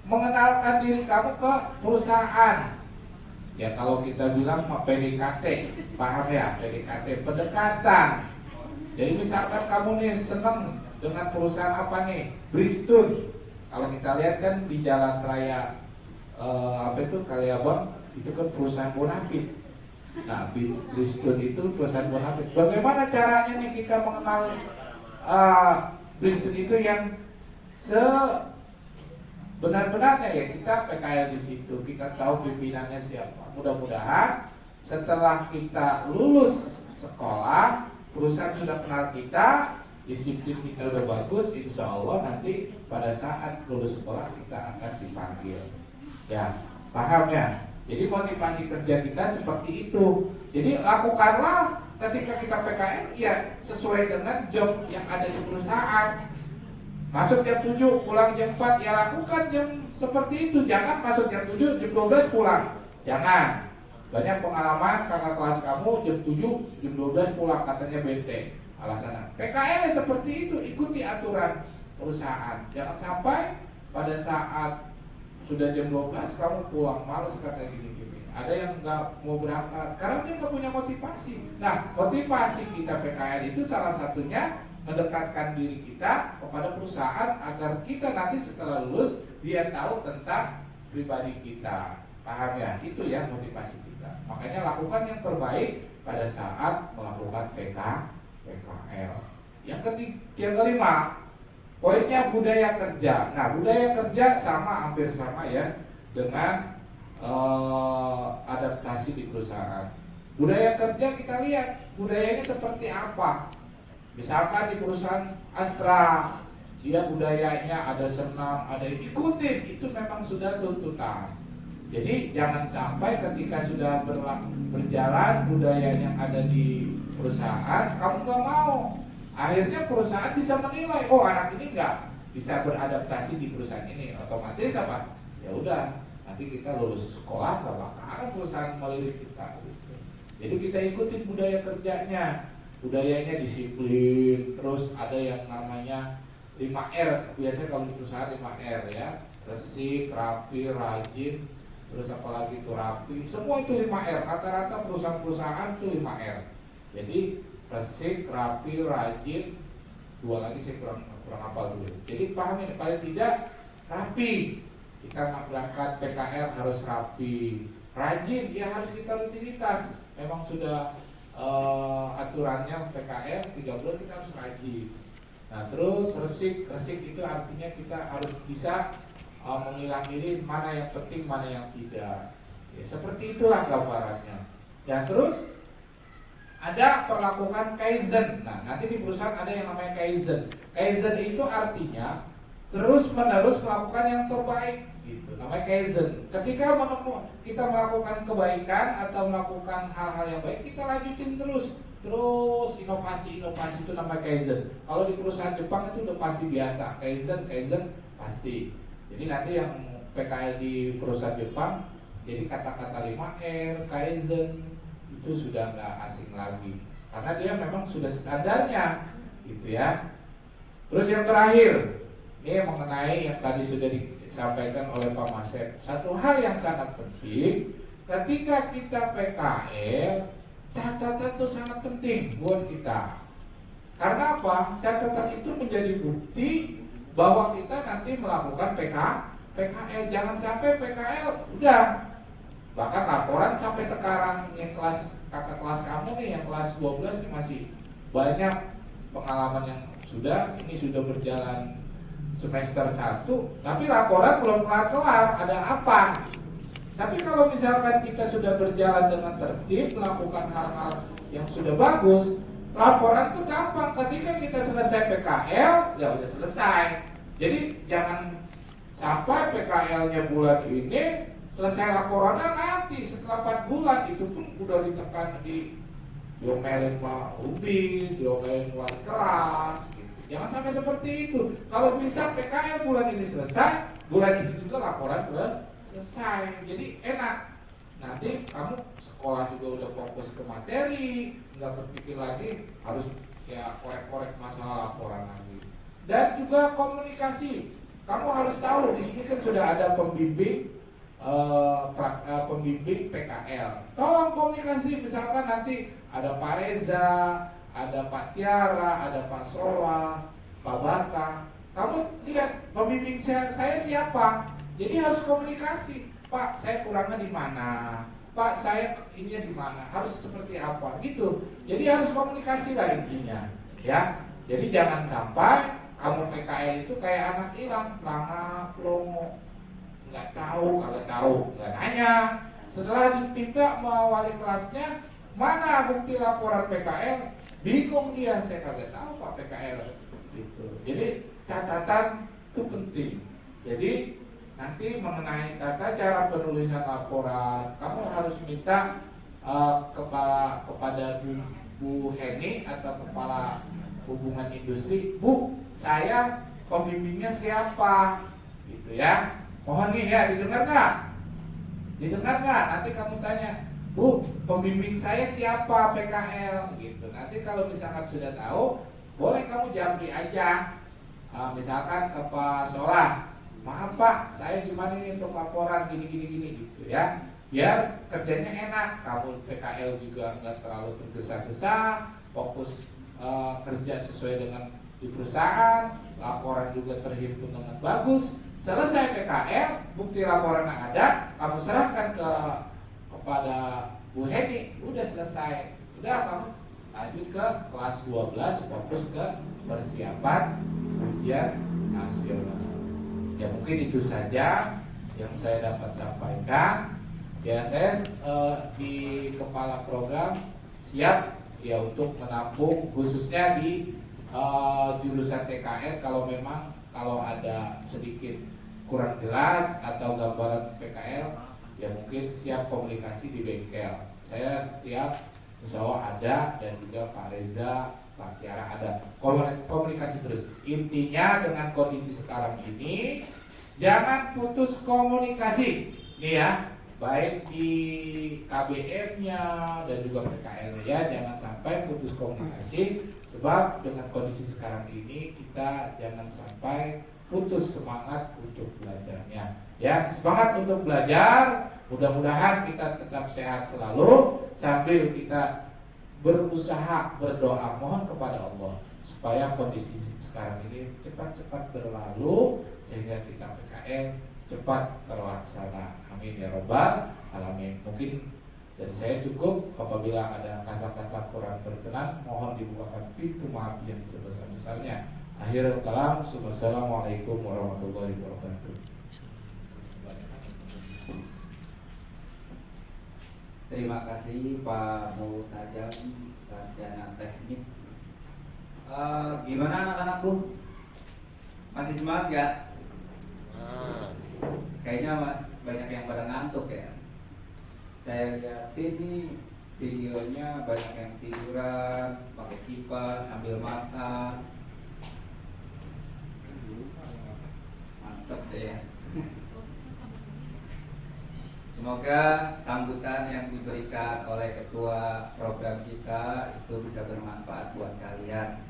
S4: mengenalkan diri kamu ke perusahaan. Ya kalau kita bilang PDKT, paham ya, PDKT, pendekatan. Jadi misalkan kamu nih senang dengan perusahaan apa nih, Bristol. Kalau kita lihat kan di jalan raya Kaliabang itu kan perusahaan Bonafit. Nah, Bristol itu perusahaan Bonafit. Bagaimana caranya nih kita mengenal Bristol itu yang sebenar-benarnya ya, kita PKL di situ, kita tahu pimpinannya siapa. Mudah-mudahan setelah kita lulus sekolah, perusahaan sudah kenal kita, disiplin kita udah bagus, insya Allah nanti pada saat lulus sekolah kita akan dipanggil. Ya, paham ya? Jadi motivasi kerja kita seperti itu. Jadi lakukanlah ketika kita PKL ya sesuai dengan job yang ada di perusahaan. Masuk jam 7, pulang jam 4, ya lakukan jam seperti itu. Jangan masuk jam 7, jam 12 pulang. Jangan. Banyak pengalaman kakak kelas kamu jam 7, jam 12 pulang, katanya bete. Alasannya PKL seperti itu, ikuti aturan perusahaan. Jangan sampai pada saat sudah jam 12 kamu pulang, males katanya gini-gini. Ada yang nggak mau berangkat karena dia nggak punya motivasi. Nah, motivasi kita PKL itu salah satunya mendekatkan diri kita kepada perusahaan agar kita nanti setelah lulus dia tahu tentang pribadi kita. Paham ya? Itu ya motivasi kita. Makanya lakukan yang terbaik pada saat melakukan PKL. Yang kelima, poinnya budaya kerja. Nah, budaya kerja hampir sama ya dengan adaptasi di perusahaan. Budaya kerja kita lihat budayanya seperti apa. Misalkan di perusahaan Astra, dia budayanya ada senam, ada ikutin, itu memang sudah tuntutan. Jadi jangan sampai ketika sudah berjalan budaya yang ada di perusahaan, kamu nggak mau. Akhirnya perusahaan bisa menilai, oh anak ini nggak bisa beradaptasi di perusahaan ini, otomatis apa? Ya udah, nanti kita lulus sekolah nggak bakalan perusahaan melirik kita. Jadi kita ikutin budaya kerjanya, budayanya disiplin, terus ada yang namanya 5R, biasanya kalau di perusahaan 5R ya, resik, rapi, rajin, terus apalagi itu rapi, semua itu 5R, rata-rata perusahaan-perusahaan itu 5R. Jadi resik, rapi, rajin, dua lagi saya kurang hafal dulu. Jadi paham ini, paling tidak rapi. Kita berangkat PKL harus rapi, rajin, ya harus kita rutinitas. Memang sudah aturannya PKL 3 bulan kita harus rajin. Nah terus resik itu artinya kita harus bisa mengilangi mana yang penting, mana yang tidak. Ya, seperti itulah gambarannya. Ya terus ada perlakukan Kaizen. Nah, nanti di perusahaan ada yang namanya Kaizen. Kaizen itu artinya terus menerus melakukan yang terbaik, gitu. Namanya Kaizen. Ketika kita melakukan kebaikan atau melakukan hal-hal yang baik, kita lanjutin terus inovasi itu namanya Kaizen. Kalau di perusahaan Jepang itu udah pasti biasa, Kaizen pasti. Jadi nanti yang PKL di perusahaan Jepang, jadi kata-kata 5R, Kaizen itu sudah nggak asing lagi, karena dia memang sudah standarnya, gitu ya. Terus yang terakhir, ini mengenai yang tadi sudah disampaikan oleh Pak Masef. Satu hal yang sangat penting, ketika kita PKL, catatan itu sangat penting buat kita. Karena apa? Catatan itu menjadi bukti bahwa kita nanti melakukan PKL. Jangan sampai PKL udah, bahkan laporan sampai sekarang yang kakak kelas kamu nih yang kelas 12 ini masih banyak pengalaman yang sudah berjalan semester 1, tapi laporan belum kelar-kelar, ada apa? Tapi kalau misalkan kita sudah berjalan dengan tertib, melakukan hal-hal yang sudah bagus, laporan tuh gampang. Ketika kita selesai PKL, ya udah selesai. Jadi jangan sampai PKL-nya bulan ini, selesai laporannya nanti setelah 4 bulan, itu pun udah ditekan diomelin Pak Ubi, diomelin wali kelas gitu. Jangan sampai seperti itu. Kalau bisa PKL bulan ini selesai, bulan ini juga laporan selesai. Jadi enak. Nanti kamu sekolah juga udah fokus ke materi, nggak berpikir lagi harus ya korek-korek masalah laporan lagi. Dan juga komunikasi. Kamu harus tahu di sini kan sudah ada pembimbing pembimbing PKL. Tolong komunikasi, misalkan nanti ada Pak Reza, ada Pak Tiara, ada Pak Sowa, Pak Bata. Kamu lihat pembimbing saya siapa? Jadi harus komunikasi. Pak, saya kurangnya di mana? Pak, saya ininya di mana? Harus seperti apa? Gitu. Jadi harus komunikasi lah intinya, ya. Jadi jangan sampai kamu PKL itu kayak anak hilang, pelangap, pelongo. Nggak tahu, nggak nanya. Setelah diminta sama wali kelasnya, mana bukti laporan PKL? Bingung dia, saya kagak tahu Pak PKL. Gitu. Jadi catatan itu penting. Jadi nanti mengenai tata cara penulisan laporan, kamu harus minta kepada Bu Heni atau kepala hubungan industri, Bu, saya pembimbingnya siapa? Gitu ya. Mohon nih ya, didengar nggak? Didengar nggak? Nanti kamu tanya, Bu, pembimbing saya siapa PKL? Gitu. Nanti kalau misalkan sudah tahu, boleh kamu japri aja. Misalkan ke Pak Solah, maaf Pak, saya gimana ini untuk laporan gini gitu ya. Biar kerjanya enak, kamu PKL juga nggak terlalu tergesa-gesa, fokus kerja sesuai dengan di perusahaan, laporan juga terhimpun dengan bagus. Selesai PKL, bukti laporan yang ada, kamu serahkan kepada Bu Heni, udah selesai. Udah kamu lanjut ke kelas 12, fokus ke persiapan ujian nasional. Ya mungkin itu saja yang saya dapat sampaikan. Ya saya di kepala program siap ya untuk menampung khususnya di jurusan TKR kalau ada sedikit kurang jelas atau gambaran PKL ya mungkin siap komunikasi di bengkel. Saya setiap insya Allah ada dan juga Pak Reza, Pak Tiara ada komunikasi terus. Intinya dengan kondisi sekarang ini jangan putus komunikasi nih ya, baik di KBM-nya dan juga PKL-nya ya, jangan sampai putus komunikasi sebab dengan kondisi sekarang ini kita jangan sampai putus semangat untuk belajarnya ya. Semangat untuk belajar, mudah-mudahan kita tetap sehat selalu sambil kita berusaha berdoa mohon kepada Allah supaya kondisi sekarang ini cepat-cepat berlalu sehingga kita PKL cepat terlaksana. Amin ya robbal alamin. Mungkin dari saya cukup. Apabila ada kata-kata kurang berkenan, mohon dibukakan pintu maaf yang sebesar-besarnya. Akhirul kalam, Assalamualaikum warahmatullahi wabarakatuh.
S1: Terima kasih Pak Mutajam, sarjana teknik. Gimana anak-anakku? Masih semangat gak? Kayaknya banyak yang pada ngantuk ya. Saya lihat sini videonya banyak yang tiduran, pakai kipas sambil makan. Mantap deh ya. Semoga sambutan yang diberikan oleh ketua program kita itu bisa bermanfaat buat kalian.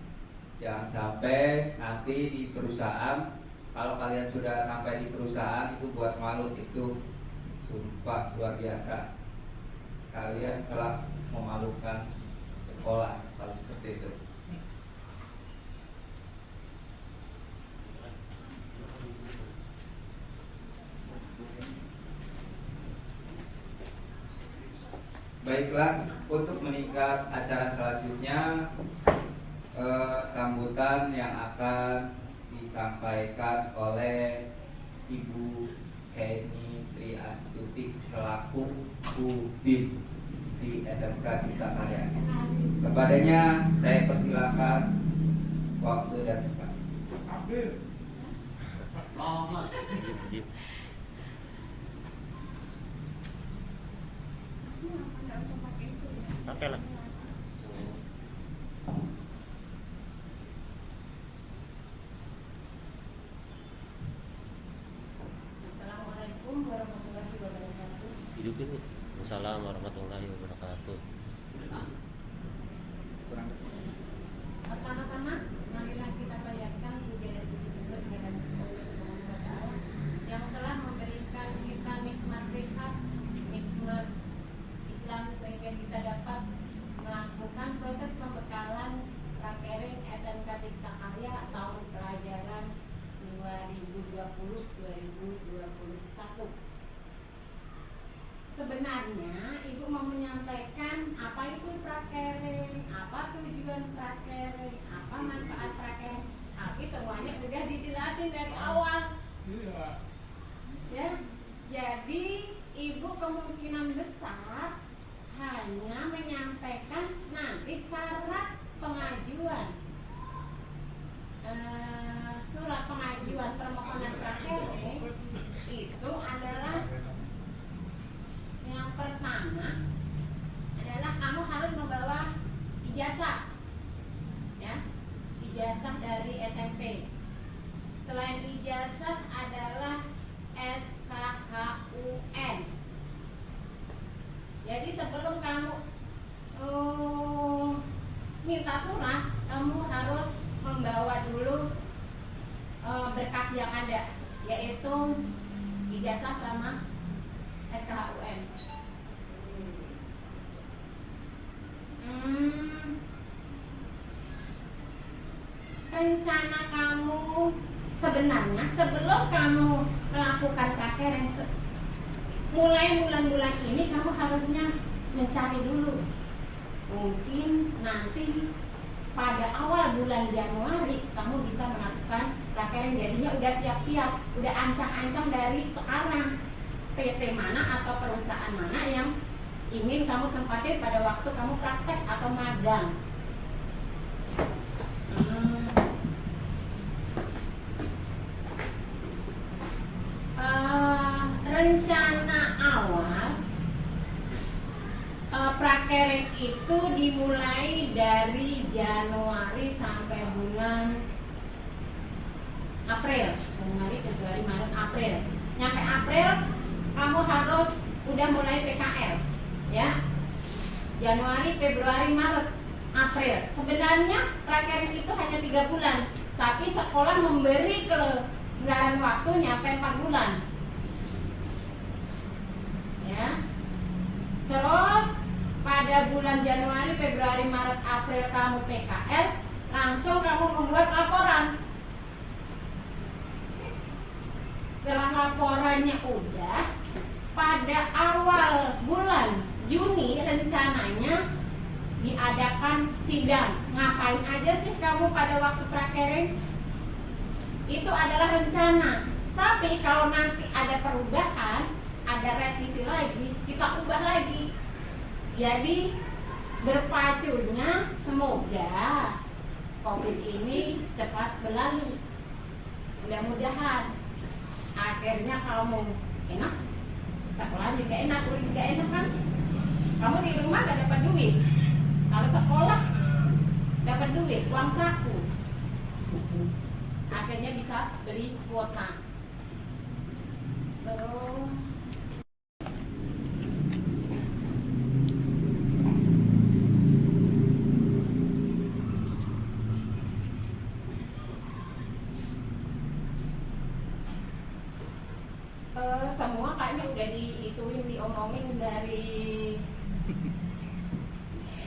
S1: Jangan sampai nanti di perusahaan, kalau kalian sudah sampai di perusahaan itu buat malu, itu sumpah luar biasa. Kalian telah memalukan sekolah kalau seperti itu. Baiklah, untuk meningkat acara selanjutnya sambutan yang akan disampaikan oleh Ibu Heni Triastuti selaku Ubin di SMK Cipta Karya. Kepadanya saya persilakan waktu dan tempat.
S5: Oke lah.
S6: Assalamualaikum warahmatullahi wabarakatuh.
S5: Assalamualaikum warahmatullahi wabarakatuh.
S6: Pertama-tama, marilah kita panjatkan puji dan puji syukur kepada Allah Subhanahu wa Ta'ala yang telah memberikan kita nikmat sehat, nikmat Islam sehingga kita dapat melakukan proses pembekalan prakering SMK Cipta Karya tahun pelajaran 2020-2021. Sebenarnya Ibu mau menyampaikan apa itu prakering, apa tujuan prakering, apa manfaat prakering, tapi semuanya udah dijelasin dari awal. Ya, jadi Ibu kemungkinan besar hanya menyampaikan nanti syarat pengajuan surat pengajuan permohonan prakering itu adalah yang pertama adalah kamu harus membawa ijazah, ya, ijazah dari SMP. Selain ijazah adalah SKHUN. Jadi sebelum kamu minta surat, kamu harus membawa dulu berkas yang ada, yaitu ijazah sama SKHUN. Rencana kamu sebenarnya sebelum kamu melakukan prakering, mulai bulan-bulan ini kamu harusnya mencari dulu. Mungkin nanti pada awal bulan Januari kamu bisa melakukan prakering, jadinya udah siap-siap, udah ancang-ancang dari sekarang. PT mana atau perusahaan mana yang ingin kamu tempatin pada waktu kamu praktek atau magang. Rencana awal prakering itu dimulai dari Januari sampai bulan April. Januari, Februari, Maret, April. Nyampe April kamu harus udah mulai PKL, ya. Januari, Februari, Maret, April. Sebenarnya prakering itu hanya 3 bulan, tapi sekolah memberi kelonggaran waktu nyampe 4 bulan, ya. Terus pada bulan Januari, Februari, Maret, April kamu PKL, langsung kamu membuat laporan. Setelah laporannya udah, pada awal bulan Juni rencananya diadakan sidang. Ngapain aja sih kamu pada waktu prakering? Itu adalah rencana. Tapi kalau nanti ada perubahan, ada revisi lagi, kita ubah lagi. Jadi berpacunya semoga COVID ini cepat berlalu. Mudah-mudahan akhirnya kamu enak, sekolah juga enak, kuliah juga enak kan? Kamu di rumah gak dapat duit, kalau sekolah dapat duit, uang saku. Akhirnya bisa beli kuota. Terus semua kayaknya udah diomongin dari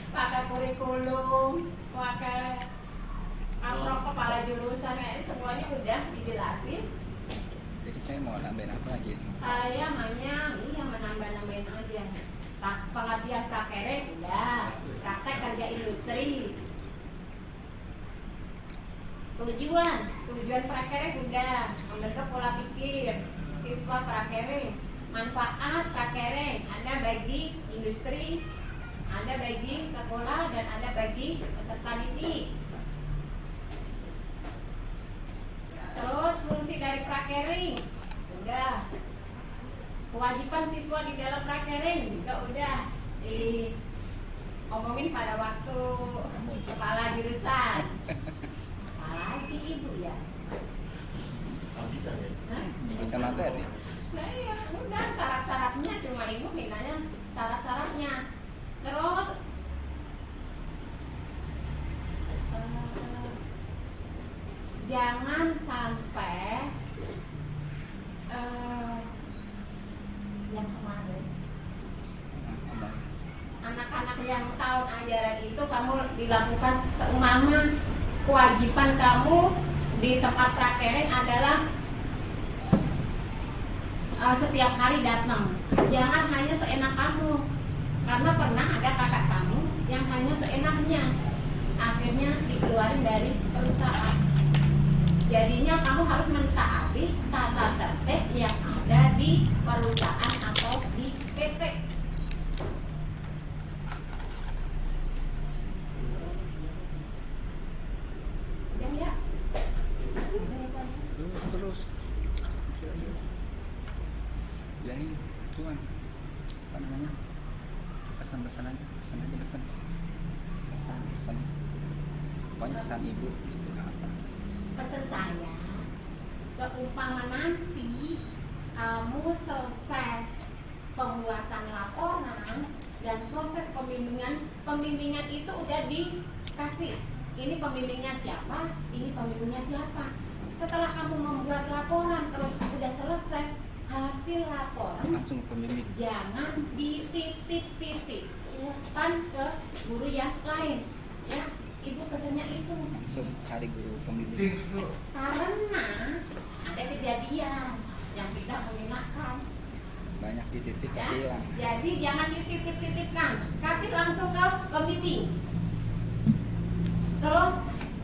S6: pakai kurikulum, pakai amplop kepala jurusan, kayaknya semuanya udah dijelasin.
S7: Jadi saya mau nambahin apa lagi?
S6: Saya hanya menambah-nambahin aja. Pengertian prakere udah, praktek kerja industri. Tujuan prakereng udah membentuk pola pikir siswa prakereng. Manfaat prakereng ada bagi industri, ada bagi sekolah, dan ada bagi peserta didik. Terus fungsi dari prakereng udah. Kewajiban siswa di dalam prakereng juga udah diomongin pada waktu kepala jurusan. Apalagi ibu ya?
S3: Bisa ya?
S7: Bisa materi.
S6: Nah ya udah, syarat-syaratnya cuma ibu mintanya syarat-syaratnya. Terus jangan sampai yang kemarin anak-anak yang tahun ajaran itu kamu dilakukan seumpama kewajiban kamu di tempat prakereng adalah setiap hari datang. Jangan hanya seenak kamu, karena pernah ada kakak kamu yang hanya seenaknya, akhirnya dikeluarin dari perusahaan. Jadinya kamu harus mentaati tata tertib yang ada di perusahaan atau di PT. Udah ya?
S7: Terus. Jadi tuan, apa namanya? Pesan aja. Pokoknya pesan ibu gitu apa?
S6: Pesan saya, seumpama nanti kamu selesai pembuatan laporan dan proses pembimbingan itu udah dikasih. Ini pembimbingnya siapa, ini pembimbingnya siapa. Setelah kamu membuat laporan terus udah selesai, hasil laporan
S7: Langsung pembimbing.
S6: jangan dititip-titipkan ke guru yang lain, ya. Ibu pesannya itu
S7: Langsung cari guru pembimbing.
S6: karena ada kejadian yang tidak mengenakan,
S7: Banyak dititip
S6: ya.
S7: tapi hilang.
S6: Jadi jangan dititip-titipkan, kasih langsung ke pembimbing. Terus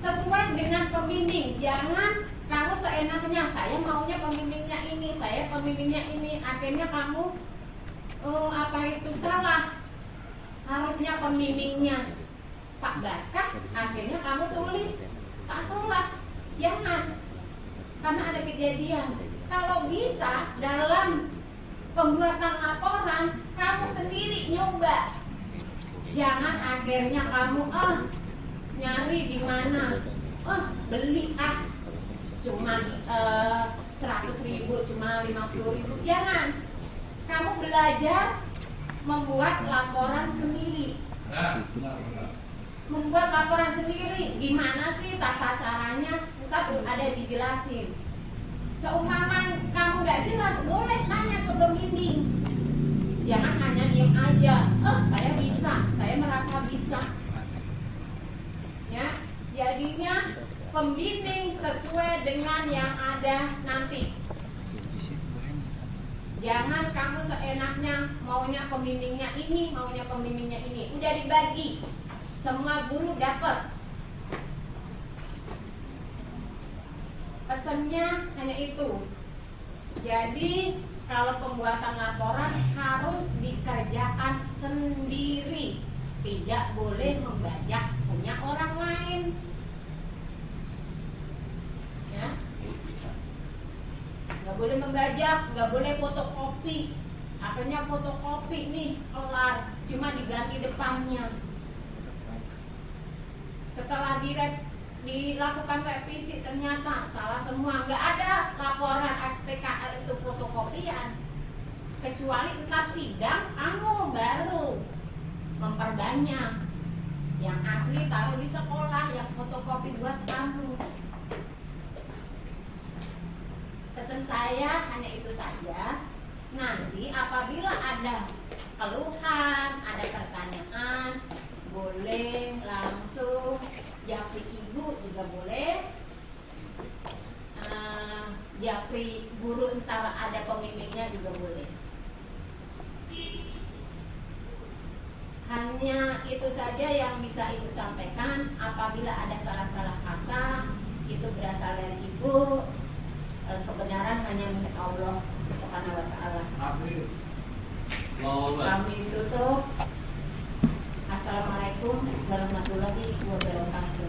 S6: sesuai dengan pembimbing, jangan kamu seenaknya, saya maunya pembimbingnya ini, saya pembimbingnya ini, akhirnya kamu salah. Harusnya pembimbingnya Pak Barkah, akhirnya kamu tulis Pak Solah. Jangan, karena ada kejadian. Kalau bisa dalam pembuatan laporan kamu sendiri nyoba, jangan akhirnya kamu nyari di mana, beli cuma 100.000, cuma 50.000. Jangan, kamu belajar membuat laporan sendiri. Membuat laporan sendiri, gimana sih tata caranya? Ntar ada dijelasin. Seumpama kamu nggak jelas, boleh tanya ke pembimbing. Jangan hanya diam aja. Saya bisa, saya merasa bisa. Ya, jadinya pembimbing sesuai dengan yang ada nanti.
S7: Di situ banyak.
S6: Jangan kamu seenaknya maunya pembimbingnya ini, maunya pembimbingnya ini. Udah dibagi, semua guru dapat. Pesannya hanya itu. Jadi kalau pembuatan laporan harus dikerjakan sendiri, tidak boleh membajak punya orang lain. Ya, nggak boleh membajak, nggak boleh fotokopi. Apanya fotokopi nih kelar, cuma diganti depannya. Setelah dilakukan revisi ternyata salah semua, nggak ada laporan SPKL itu fotokopian, kecuali entar sidang kamu baru memperbanyak. Yang asli taruh di sekolah, yang fotokopi buat kamu. Pesan saya hanya itu saja. Nanti apabila ada keluhan, ada pertanyaan, boleh langsung japri ibu juga boleh, japri guru entar ada pembimbingnya juga boleh. Hanya itu saja yang bisa ibu sampaikan. Apabila ada salah-salah kata, itu berasal dari ibu, kebenaran hanya milik Allah Subhanahu wa Ta'ala. Kami tutup. Assalamualaikum warahmatullahi wabarakatuh.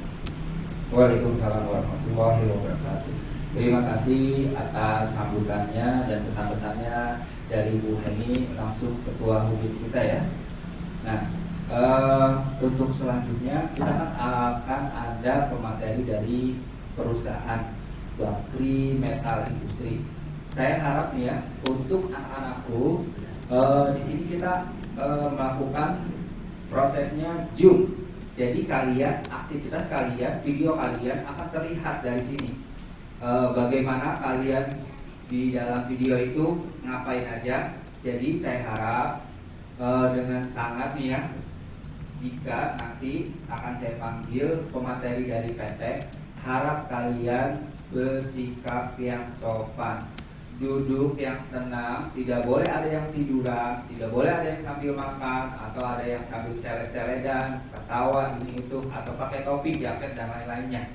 S1: Waalaikumsalam warahmatullahi wabarakatuh. Terima kasih atas sambutannya dan pesan-pesannya dari Bu Heni, langsung Ketua Hubin kita ya. Nah, untuk selanjutnya kita akan ada pemateri dari perusahaan Bakri Metal Industri. Saya harap nih ya, untuk anak-anakku di sini kita melakukan prosesnya Zoom. Jadi kalian, aktivitas kalian, video kalian akan terlihat dari sini. Bagaimana kalian di dalam video itu ngapain aja. Jadi saya harap dengan sangat nih ya, jika nanti akan saya panggil pemateri dari PT, harap kalian bersikap yang sopan, duduk yang tenang, tidak boleh ada yang tiduran, tidak boleh ada yang sambil makan atau ada yang sambil celet-celetan, ketawa ini itu atau pakai topi, jaket dan lain-lainnya.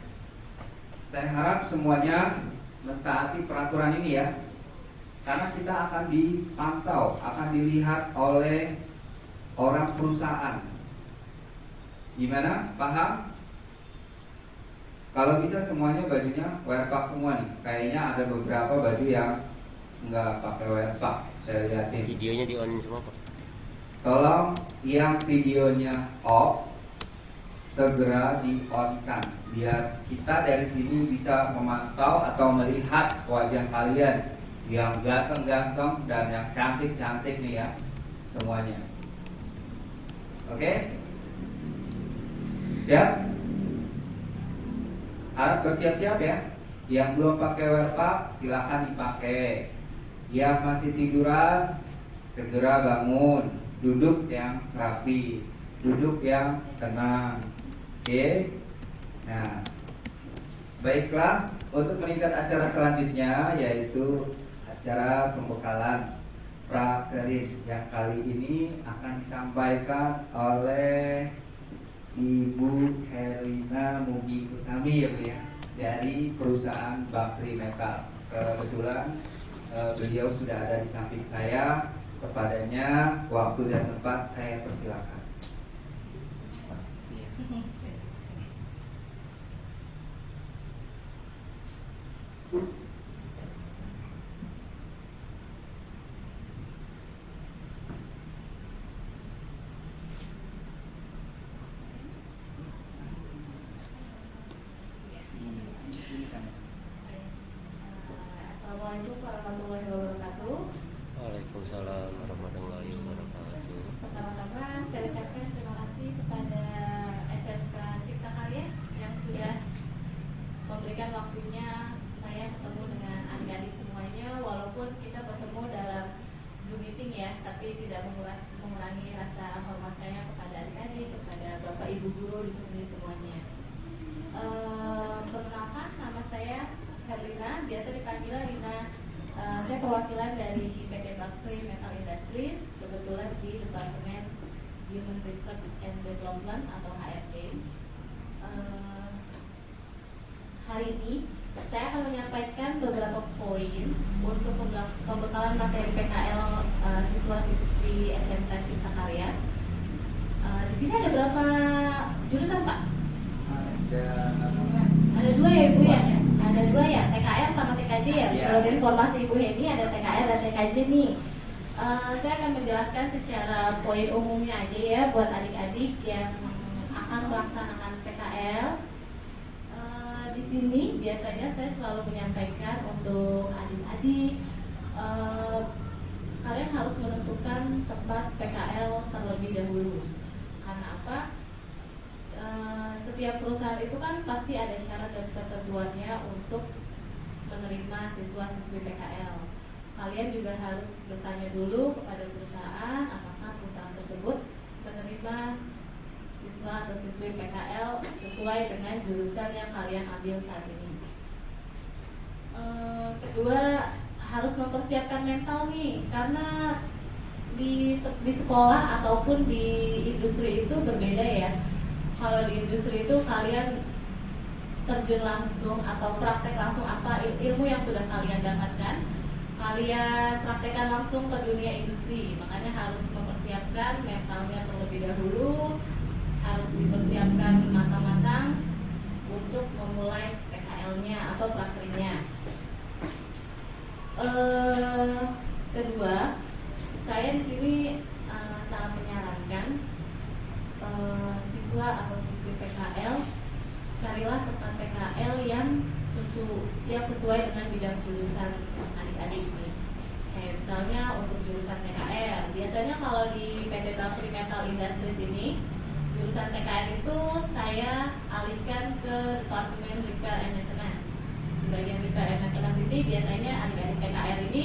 S1: Saya harap semuanya mentaati peraturan ini ya, karena kita akan dipantau, akan dilihat oleh orang perusahaan. Gimana? Paham? Kalau bisa semuanya bajunya wearpack semua nih. Kayaknya ada beberapa baju yang nggak pakai wearpack. Saya lihatin.
S5: Videonya di on semua Pak.
S1: Tolong yang videonya off segera di on-kan biar kita dari sini bisa memantau atau melihat wajah kalian yang ganteng-ganteng dan yang cantik-cantik nih ya semuanya. Oke? Siap? Harap bersiap-siap ya. Yang belum pakai wearpack silakan dipakai. Yang masih tiduran segera bangun, duduk yang rapi, duduk yang tenang. Oke. Nah, baiklah, untuk meningkat acara selanjutnya yaitu acara pembekalan prakerin yang kali ini akan disampaikan oleh Ibu Herlina Mugi Utami ya Bu ya, dari perusahaan Bakri Metal. Kebetulan beliau sudah ada di samping saya. Kepadanya waktu dan tempat saya persilakan.
S6: Assalamualaikum warahmatullahi wabarakatuh.
S5: Waalaikumsalam warahmatullahi wabarakatuh.
S6: Pertama-tama saya ucapkan terima kasih kepada SMK Cipta Karya yang sudah memberikan waktunya saya ketemu dengan adik-adik semuanya, walaupun kita bertemu dalam Zoom meeting ya, tapi tidak mengurangi rasa hormat saya kepada adik-adik, kepada Bapak Ibu guru di sini semuanya. Perkenalkan, nama saya Herlina, biasa dipanggil Lina. Saya perwakilan dari PT Bakri Metal Industries, kebetulan di Departemen Human Resource and Development atau HRD. Hari ini saya akan menyampaikan beberapa poin untuk pembekalan materi PKL siswa-siswi SMK Cipta Karya. Di sini ada berapa jurusan Pak? Ada dua ya Ibu ya? Ada dua ya, TKL sama TKJ ya? Kalau dari informasi Ibu Heni ada TKL dan TKJ nih. Saya akan menjelaskan secara poin umumnya aja ya buat adik-adik yang akan melaksanakan PKL. Di sini biasanya saya selalu menyampaikan untuk adik-adik, kalian harus menentukan tempat PKL terlebih dahulu. Karena apa? Setiap perusahaan itu kan pasti ada syarat dan ketentuannya untuk menerima siswa-siswi PKL. Kalian juga harus bertanya dulu kepada perusahaan apakah perusahaan tersebut menerima siswa atau siswi PKL sesuai dengan jurusan yang kalian ambil saat ini. Kedua, harus mempersiapkan mental nih, karena di sekolah ataupun di industri itu berbeda ya. Kalau di industri itu kalian
S8: terjun langsung atau praktek langsung apa ilmu yang sudah kalian dapatkan, kalian praktekkan langsung ke dunia industri. Makanya harus mempersiapkan mentalnya terlebih dahulu, harus dipersiapkan matang-matang untuk memulai PKL-nya atau prakerja. Kedua, saya di sini sangat menyarankan siswa atau siswi PKL, carilah tempat PKL yang sesuai dengan bidang jurusan adik-adik ini. Kayak misalnya untuk jurusan TKR, biasanya kalau di PT Bakri Metal Industries ini, jurusan TKR itu saya alihkan ke Departemen Repair and Maintenance. Di bagian Repair and Maintenance ini biasanya adik-adik TKR ini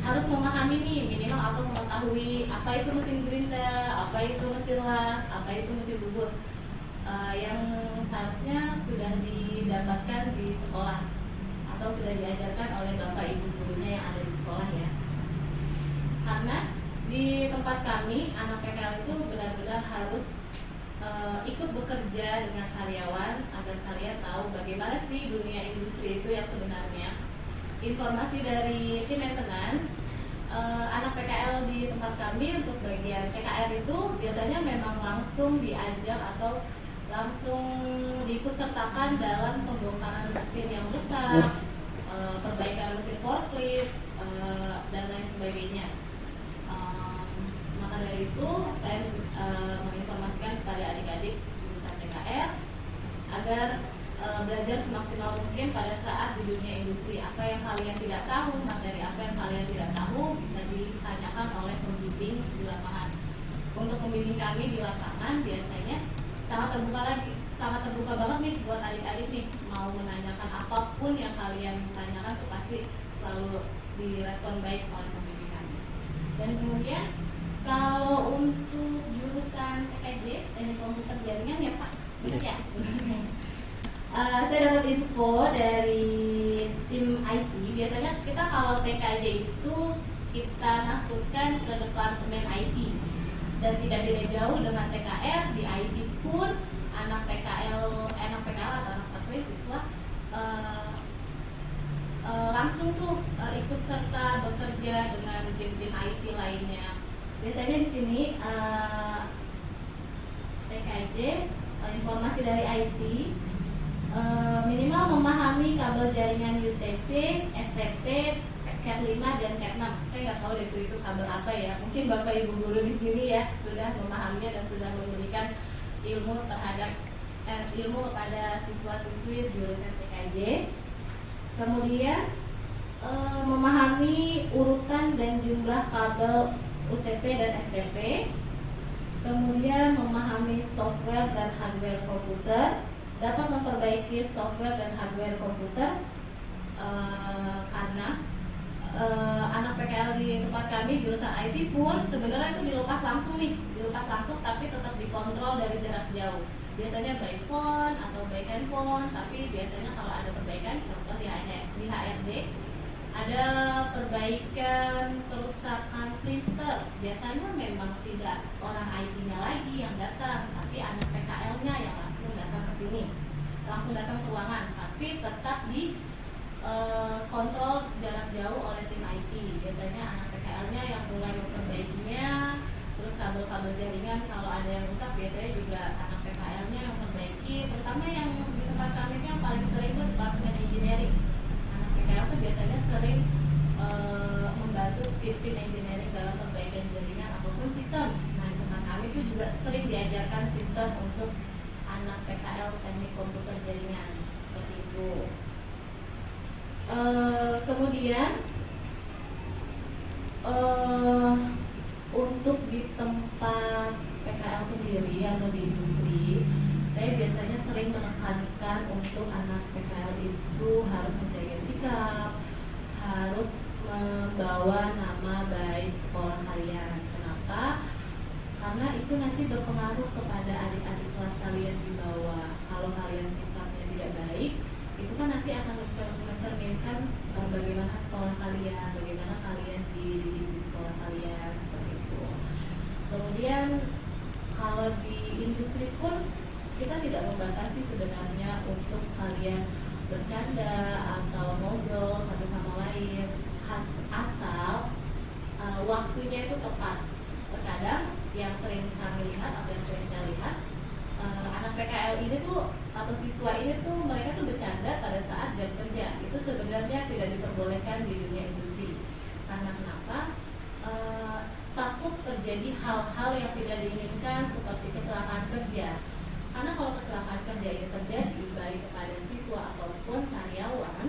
S8: harus memahami nih minimal atau mengetahui apa itu mesin grinder, apa itu mesin las, apa itu mesin bubut, yang seharusnya sudah didapatkan di sekolah atau sudah diajarkan oleh bapak ibu gurunya yang ada di sekolah ya. Karena di tempat kami anak PKL itu benar-benar harus ikut bekerja dengan karyawan agar kalian tahu bagaimana sih dunia industri itu yang sebenarnya. Informasi dari tim maintenance, anak PKL di tempat kami untuk bagian TKR itu biasanya memang langsung diajak atau langsung diikut sertakan dalam pembongkaran mesin yang rusak, perbaikan mesin forklift, dan lain sebagainya. Maka dari itu saya menginformasikan kepada adik-adik jurusan TKR agar belajar semaksimal mungkin pada saat di dunia industri. Apa yang kalian tidak tahu, materi apa yang kalian tidak tahu bisa ditanyakan oleh pembimbing di lapangan. Untuk pembimbing kami di lapangan biasanya sangat terbuka banget nih buat adik-adik nih, mau menanyakan apapun yang kalian tanyakan tuh pasti selalu direspon baik oleh pembimbing kami. Dan kemudian kalau untuk jurusan TKJ teknik komputer jaringan ya Pak, benar ya? Saya dapat info dari tim IT. Biasanya kita kalau TKJ itu kita masukkan ke departemen IT dan tidak beda jauh dengan TKR. Di IT pun anak PKL atau anak praktek siswa langsung tuh ikut serta bekerja dengan tim-tim IT lainnya. Biasanya di sini TKJ informasi dari IT minimal memahami kabel jaringan UTP, STP, Cat 5 dan Cat 6. Saya nggak tahu deh itu kabel apa ya. Mungkin Bapak Ibu guru di sini ya sudah memahaminya dan sudah memberikan ilmu terhadap ilmu kepada siswa-siswi jurusan TKJ. Kemudian memahami urutan dan jumlah kabel UTP dan STP. Kemudian memahami software dan hardware komputer, dapat memperbaiki software dan hardware komputer karena anak PKL di tempat kami jurusan IT pun sebenarnya itu dilepas langsung tapi tetap dikontrol dari jarak jauh. Biasanya by phone atau by handphone, tapi biasanya kalau ada perbaikan, contoh di HRD ada perbaikan kerusakan printer, biasanya memang tidak orang IT-nya lagi yang datang, tapi anak PKL-nya yang langsung datang ke sini, langsung datang ke ruangan, tapi tetap di kontrol jarak jauh oleh tim IT. Biasanya anak PKL-nya yang mulai memperbaikinya, terus kabel-kabel jaringan kalau ada yang rusak biasanya juga anak PKL-nya yang memperbaiki, terutama yang di tempat kami yang paling sering itu departemen engineering. Anak PKL itu biasanya sering membantu tim engineering dalam perbaikan jaringan ataupun sistem. Nah, di tempat kami itu juga sering diajarkan sistem untuk anak PKL teknik komputer jaringan seperti itu. Kemudian untuk di tempat PKL sendiri atau di industri, saya biasanya sering menekankan untuk anak PKL itu harus menjaga sikap, harus membawa nama baik sekolah kalian. Kenapa? Karena itu nanti berpengaruh kepada adik-adik kelas kalian di bawah. Kalau kalian sikapnya tidak baik, itu kan nanti akan mencerminkan bagaimana sekolah kalian, bagaimana kalian dididik di sekolah kalian, seperti itu. Kemudian kalau di industri pun kita tidak membatasi sebenarnya untuk kalian kalian bercanda atau ngobrol satu sama lain, asal waktunya itu tepat. Terkadang yang sering kami lihat atau yang sering saya lihat, anak PKL ini tuh atau siswa ini tuh mereka tuh bercanda pada saat jam kerja. Itu sebenarnya tidak diperbolehkan di dunia industri. Karena kenapa? Takut terjadi hal-hal yang tidak diinginkan seperti kecelakaan kerja. Karena kalau kecelakaan kerja ini terjadi baik kepada siswa ataupun karyawan,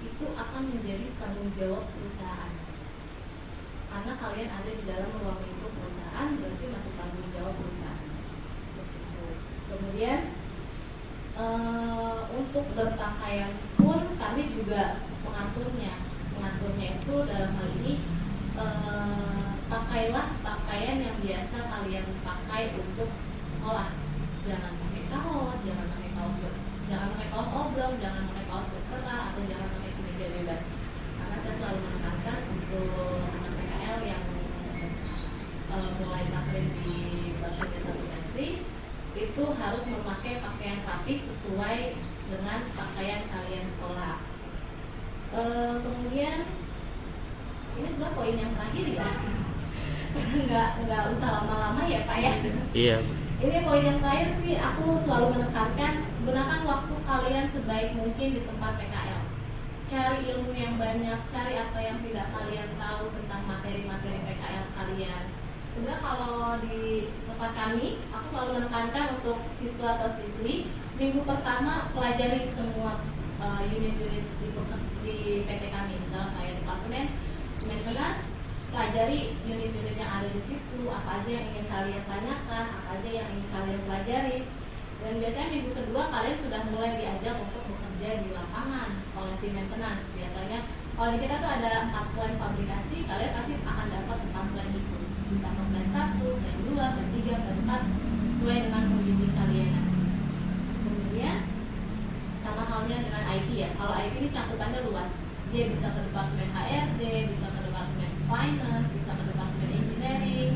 S8: itu akan menjadi tanggung jawab perusahaan. Karena kalian ada di dalam ruang lingkup perusahaan, berarti masih tanggung jawab perusahaan. Seperti itu. Kemudian untuk berpakaian pun kami juga mengaturnya. Mengaturnya itu dalam hal ini pakailah pakaian yang biasa kalian pakai untuk sekolah. Jangan pakai kaos, jangan pakai kaos oblong, jangan pakai kaos berkerah, atau jangan pakai kemeja bebas. Karena saya selalu menekankan untuk anak PKL yang mulai praktek di Bakti Dental Industri itu harus memakai pakaian rapi sesuai dengan pakaian kalian sekolah. Kemudian ini sebenarnya poin yang terakhir ya. nggak usah lama-lama ya Pak ya.
S5: Iya.
S8: Ini poin yang terakhir sih, aku selalu menekankan gunakan waktu kalian sebaik mungkin di tempat PKL. Cari ilmu yang banyak, cari apa yang tidak kalian tahu tentang materi-materi PKL kalian. Sebenarnya kalau di tempat kami, aku selalu menekankan untuk siswa atau siswi, minggu pertama pelajari semua unit-unit di PT kami, misalnya kayak departemen maintenance, pelajari unit-unit yang ada di situ, apa aja yang ingin kalian tanyakan, apa aja yang ingin kalian pelajari. Dan biasanya minggu kedua kalian sudah mulai diajak untuk bekerja di lapangan oleh tim maintenance. Biasanya kalau di kita tuh ada 4 plan fabrikasi, kalian pasti akan dapat 4 plan itu. Bisa plan 1, plan 2, plan 3, plan 4 sesuai dengan pembimbing kalian. Kemudian sama halnya dengan IT ya. Kalau IT ini cakupannya luas. Dia bisa ke departemen HRD, bisa ke departemen finance, bisa ke departemen engineering,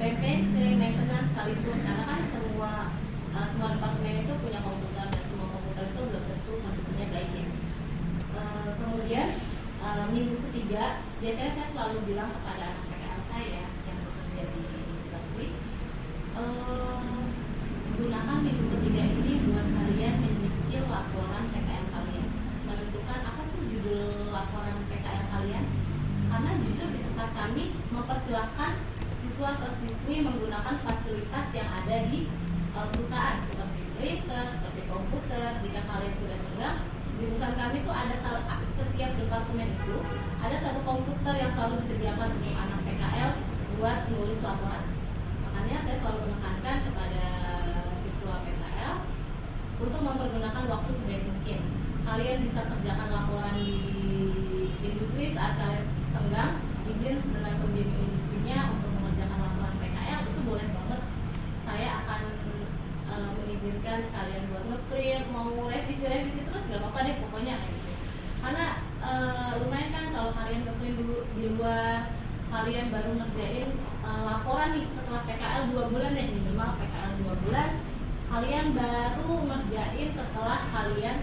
S8: PPC, maintenance sekalipun. Karena kan semua departemen itu punya komputer dan semua komputer itu belum tentu kondisinya baik ya. Kemudian minggu ketiga biasanya saya selalu bilang kepada anak PKL saya yang bekerja di industri, gunakan minggu ketiga ini buat kalian menyicil laporan PKL kalian, menentukan apa sih judul laporan PKL kalian. Karena jujur di tempat kami mempersilahkan siswa atau siswi menggunakan fasilitas yang ada di perusahaan seperti printer, seperti komputer. Jika kalian sudah senggang, di perusahaan kami itu ada setiap departemen itu ada satu komputer yang selalu disediakan untuk anak PKL buat nulis laporan. Makanya saya selalu menekankan kepada siswa PKL untuk mempergunakan waktu sebaik mungkin. Kalian bisa kerjakan laporan di industri saat kalian senggang, izin dengan pembimbing industrinya untuk mengerjakan laporan PKL, itu boleh banget. Saya akan mengizinkan kalian buat ngeprint, mau revisi terus nggak apa-apa deh pokoknya gitu. Karena lumayan kan kalau kalian ngeprint dulu di luar, kalian baru ngerjain laporan nih setelah PKL 2 bulan deh, minimal PKL 2 bulan kalian baru ngerjain setelah kalian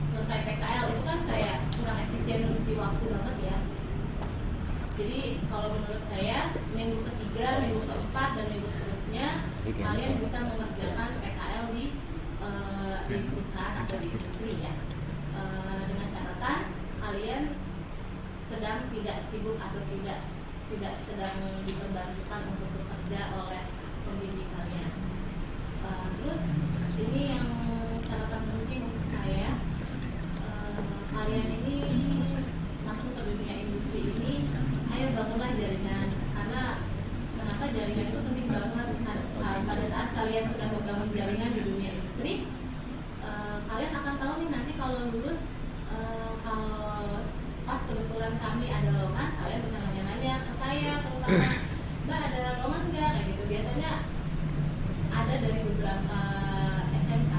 S8: selesai PKL. Itu kan kayak kurang efisiensi waktu banget ya. Jadi kalau menurut saya minggu ketiga, minggu keempat dan minggu seterusnya kalian bisa mengerjakan PKL di perusahaan atau di industri ya, dengan catatan kalian sedang tidak sibuk atau tidak sedang diperbantukan untuk bekerja oleh pembimbing kalian. Terus ini yang catatan penting untuk saya, kalian ini masuk ke dunia industri ini, ayo bangunlah jaringan. Karena kenapa jaringan itu penting banget? Pada saat kalian sudah membangun jaringan di dunia industri, kalian akan tahu nih nanti kalau lulus, kalau pas kebetulan kami ada lowongan, kalian bisa nanya-nanya ke saya terutama, Mbak ada lowongan nggak, kayak gitu. Biasanya ada dari beberapa SMK,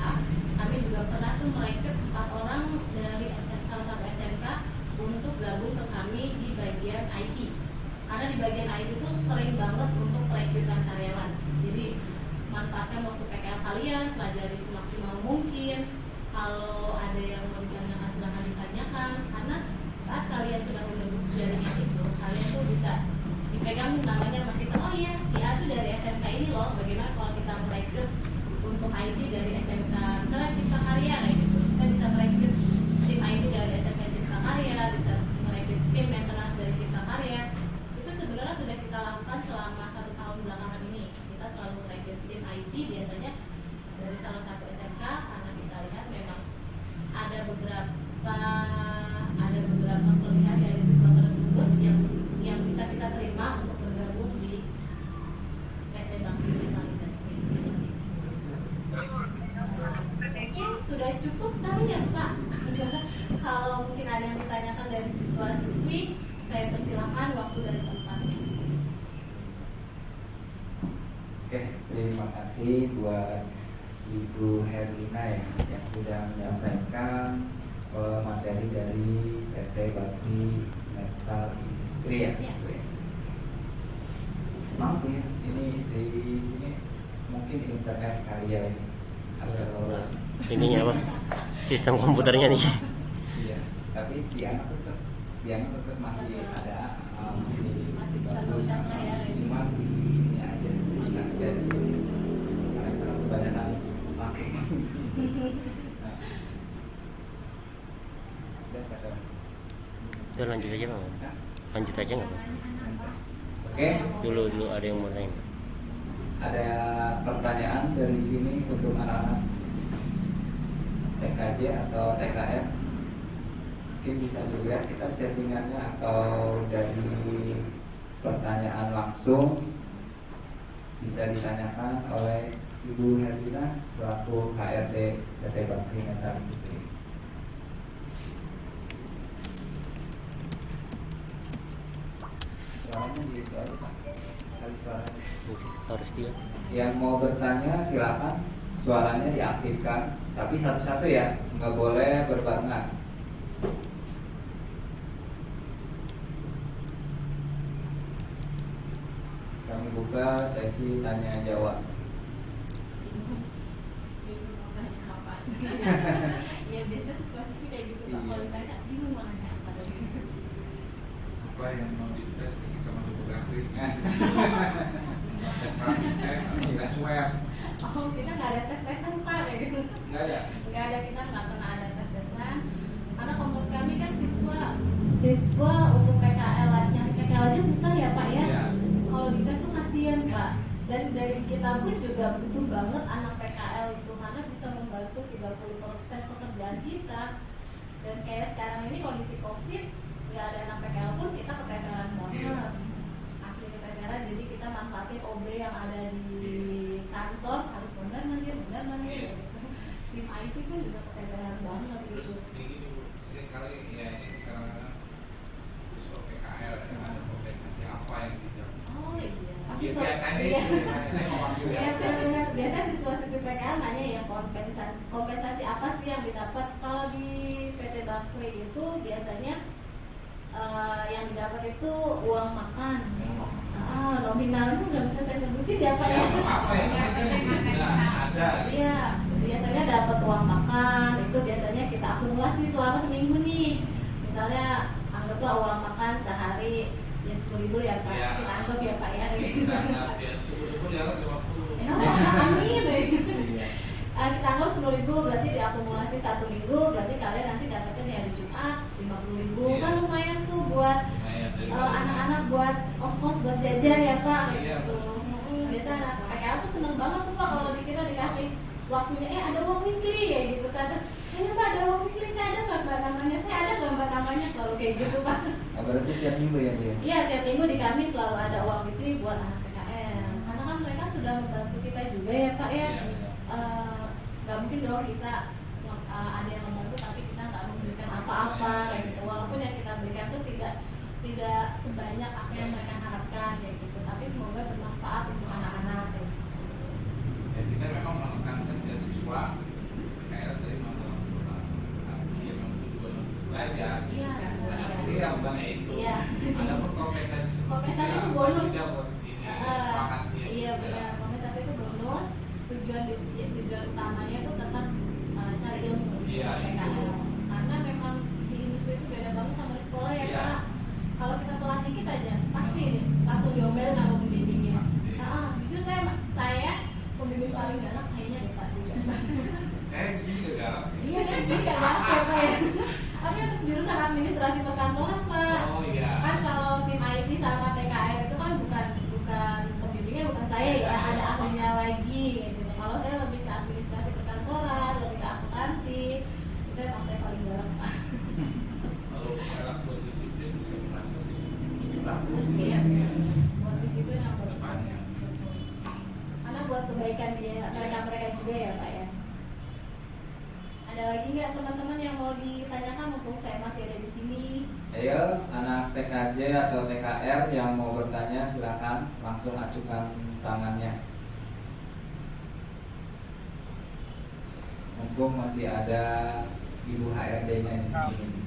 S8: kami juga pernah tuh merekrut 4 orang dari salah satu SMK untuk gabung ke kami di bagian IT. Karena di bagian IT itu sering banget untuk perekrutan karyawan. Jadi manfaatkan waktu PKL kalian, pelajari semaksimal mungkin. Kalau ada yang dari siswa-siswi, saya persilakan waktu dan tempatnya.
S1: Oke, terima kasih buat Ibu Herlina ya, yang sudah menyampaikan materi dari PT Bakti Metal Industri ya.
S8: Ya.
S1: Maaf ya, ini di sini mungkin internet karya ini atau
S5: Ininya apa? Sistem komputernya nih.
S1: iya, tapi tetap masih ada
S8: Masih bisa berusaha lah ya.
S1: cuma ini aja nggak dari sini karena kebanyakan pakai. Nah, udah kasar.
S5: Udah lanjut aja bang. Lanjut aja nggak bang?
S1: Oke,
S5: Dulu ada yang mau nanya.
S1: ada pertanyaan dari sini untuk anak-anak TKJ atau TKR? Mungkin bisa juga kita chattingannya atau dari pertanyaan langsung bisa ditanyakan oleh Ibu Herlina selaku HRD PT Bakti Metal Industri. Suaranya di itu aja Pak. Kali suaranya.
S5: Harus dia.
S1: Yang mau bertanya silakan, suaranya diaktifkan, tapi satu-satu ya, nggak boleh berbarengan. Kami buka sesi tanya jawab.
S8: Bingung mau nanya apa. Ya biasa siswa-siswi kayak gitu Pak, kalau ditanya bingung mau nanya apa.
S4: Apa yang mau dites ketika masuk bakti? Tes rapid test atau tes swab?
S8: Oh, kita nggak ada tes-tesan Pak, kayak gitu.
S4: Nggak ada.
S8: Nggak ada, kita nggak pernah ada tes-tesan. Karena kalau menurut kami kan siswa untuk PKL, nyari PKL aja susah ya Pak ya.
S4: Iya.
S8: Kalau dites tuh kasihan Pak. Dan dari kita pun juga butuh banget anak PKL itu karena bisa membantu 30% pekerjaan kita. Dan kayak sekarang ini kondisi COVID, nggak ada anak PKL pun kita keteteran banget. Asli keteteran, jadi kita manfaatin OB yang ada di kantor harus benar mandir gitu. Tim IT pun juga keteteran banget
S4: Terus
S8: gitu.
S4: kayak gitu sering kali ya ini kadang-kadang siswa PKL yang ada kompensasi apa yang didapat?
S8: Oh iya.
S4: Ya, biasanya
S8: Iya.
S4: itu saya mau panggil ya.
S8: Iya benar. Biasa siswa-siswi PKL nanya ya kompensasi apa sih yang didapat. Kalau di PT Bakti itu biasanya yang didapat itu uang makan. Nominalnya nggak bisa saya sebutin ya Pak
S4: Ya,
S8: ya.
S4: apa ya? Ada.
S8: Iya, biasanya dapat uang makan itu biasanya kita akumulasi selama seminggu nih. Misalnya anggaplah uang makan sehari ya 10.000 ya Pak.
S4: Iya.
S8: Kita anggap ya Pak ya.
S4: Kita anggap ya, subuh-subuh jalan 50.
S8: Ya, amin. Kita anggap 10.000 berarti diakumulasi 1 minggu, berarti kalian nanti dapatnya di hari Jumat 50.000.
S4: Iya.
S8: Kan lumayan tuh buat anak-anak buat ongkos buat jajan ya Pak.
S4: Iya.
S8: Gitu. Biasa anak PKL tuh seneng banget tuh Pak kalau kita dikasih waktunya ada uang weekly ya gitu kan. Kayaknya Pak ada uang weekly, saya ada nggak Mbak namanya? Saya ada nggak Mbak namanya? Selalu kayak gitu Pak.
S1: Berarti tiap minggu ya dia?
S8: Iya, tiap minggu di kami selalu ada uang weekly buat anak PKL. Karena kan mereka sudah membantu kita juga ya Pak ya.
S4: Iya.
S8: Nggak mungkin dong kita ada yang membantu tapi kita nggak memberikan apa-apa kayak gitu. Walaupun yang kita berikan tuh tidak sebanyak apa yang mereka harapkan kayak gitu. Tapi semoga bermanfaat untuk anak-anak kayak gitu.
S4: Ya, kita memang menekankan ke siswa PKL dari masalah ya memang tujuan untuk belajar.
S8: Iya,
S4: Banyak
S8: benar.
S4: kuliah bukannya itu.
S8: Iya.
S4: Ada kompensasi seperti
S8: Kompensasi
S4: yang
S8: itu bonus.
S4: tidak buat ini semangat dia.
S8: Iya benar, kompensasi itu bonus. Tujuan utamanya itu tetap cari ilmu
S4: Iya,
S8: PKL.
S4: itu.
S8: Karena memang di industri itu beda banget sama di sekolah ya
S4: Iya.
S8: Pak. Kalau kita telat dikit aja pasti nih langsung diomelin sama pembimbingnya.
S4: Pasti.
S8: Jujur saya pembimbing paling galak kayaknya deh Pak juga.
S4: Saya di sini juga galak.
S8: Iya kan sih galak ya Pak ya. Tapi untuk jurusan administrasi perkantoran Pak.
S4: Oh iya.
S8: Kan kalau tim IT sama TKR itu kan bukan pembimbingnya bukan saya ya, ada ahlinya lagi gitu. Kalau saya lebih ke administrasi perkantoran, lebih ke akuntansi, itu emang saya paling galak Pak.
S4: Kalau galak buat disiplin saya merasa sih lebih bagus.
S8: Iya, buat disiplin yang bagus.
S4: Depannya.
S8: Karena buat kebaikan dia mereka juga ya Pak ya. Ada lagi nggak teman-teman yang mau ditanyakan mumpung saya masih ada di sini?
S1: Ayo, anak TKJ atau TKR yang mau bertanya silakan langsung ajukan tangannya. Mumpung masih ada Ibu HRD-nya di sini.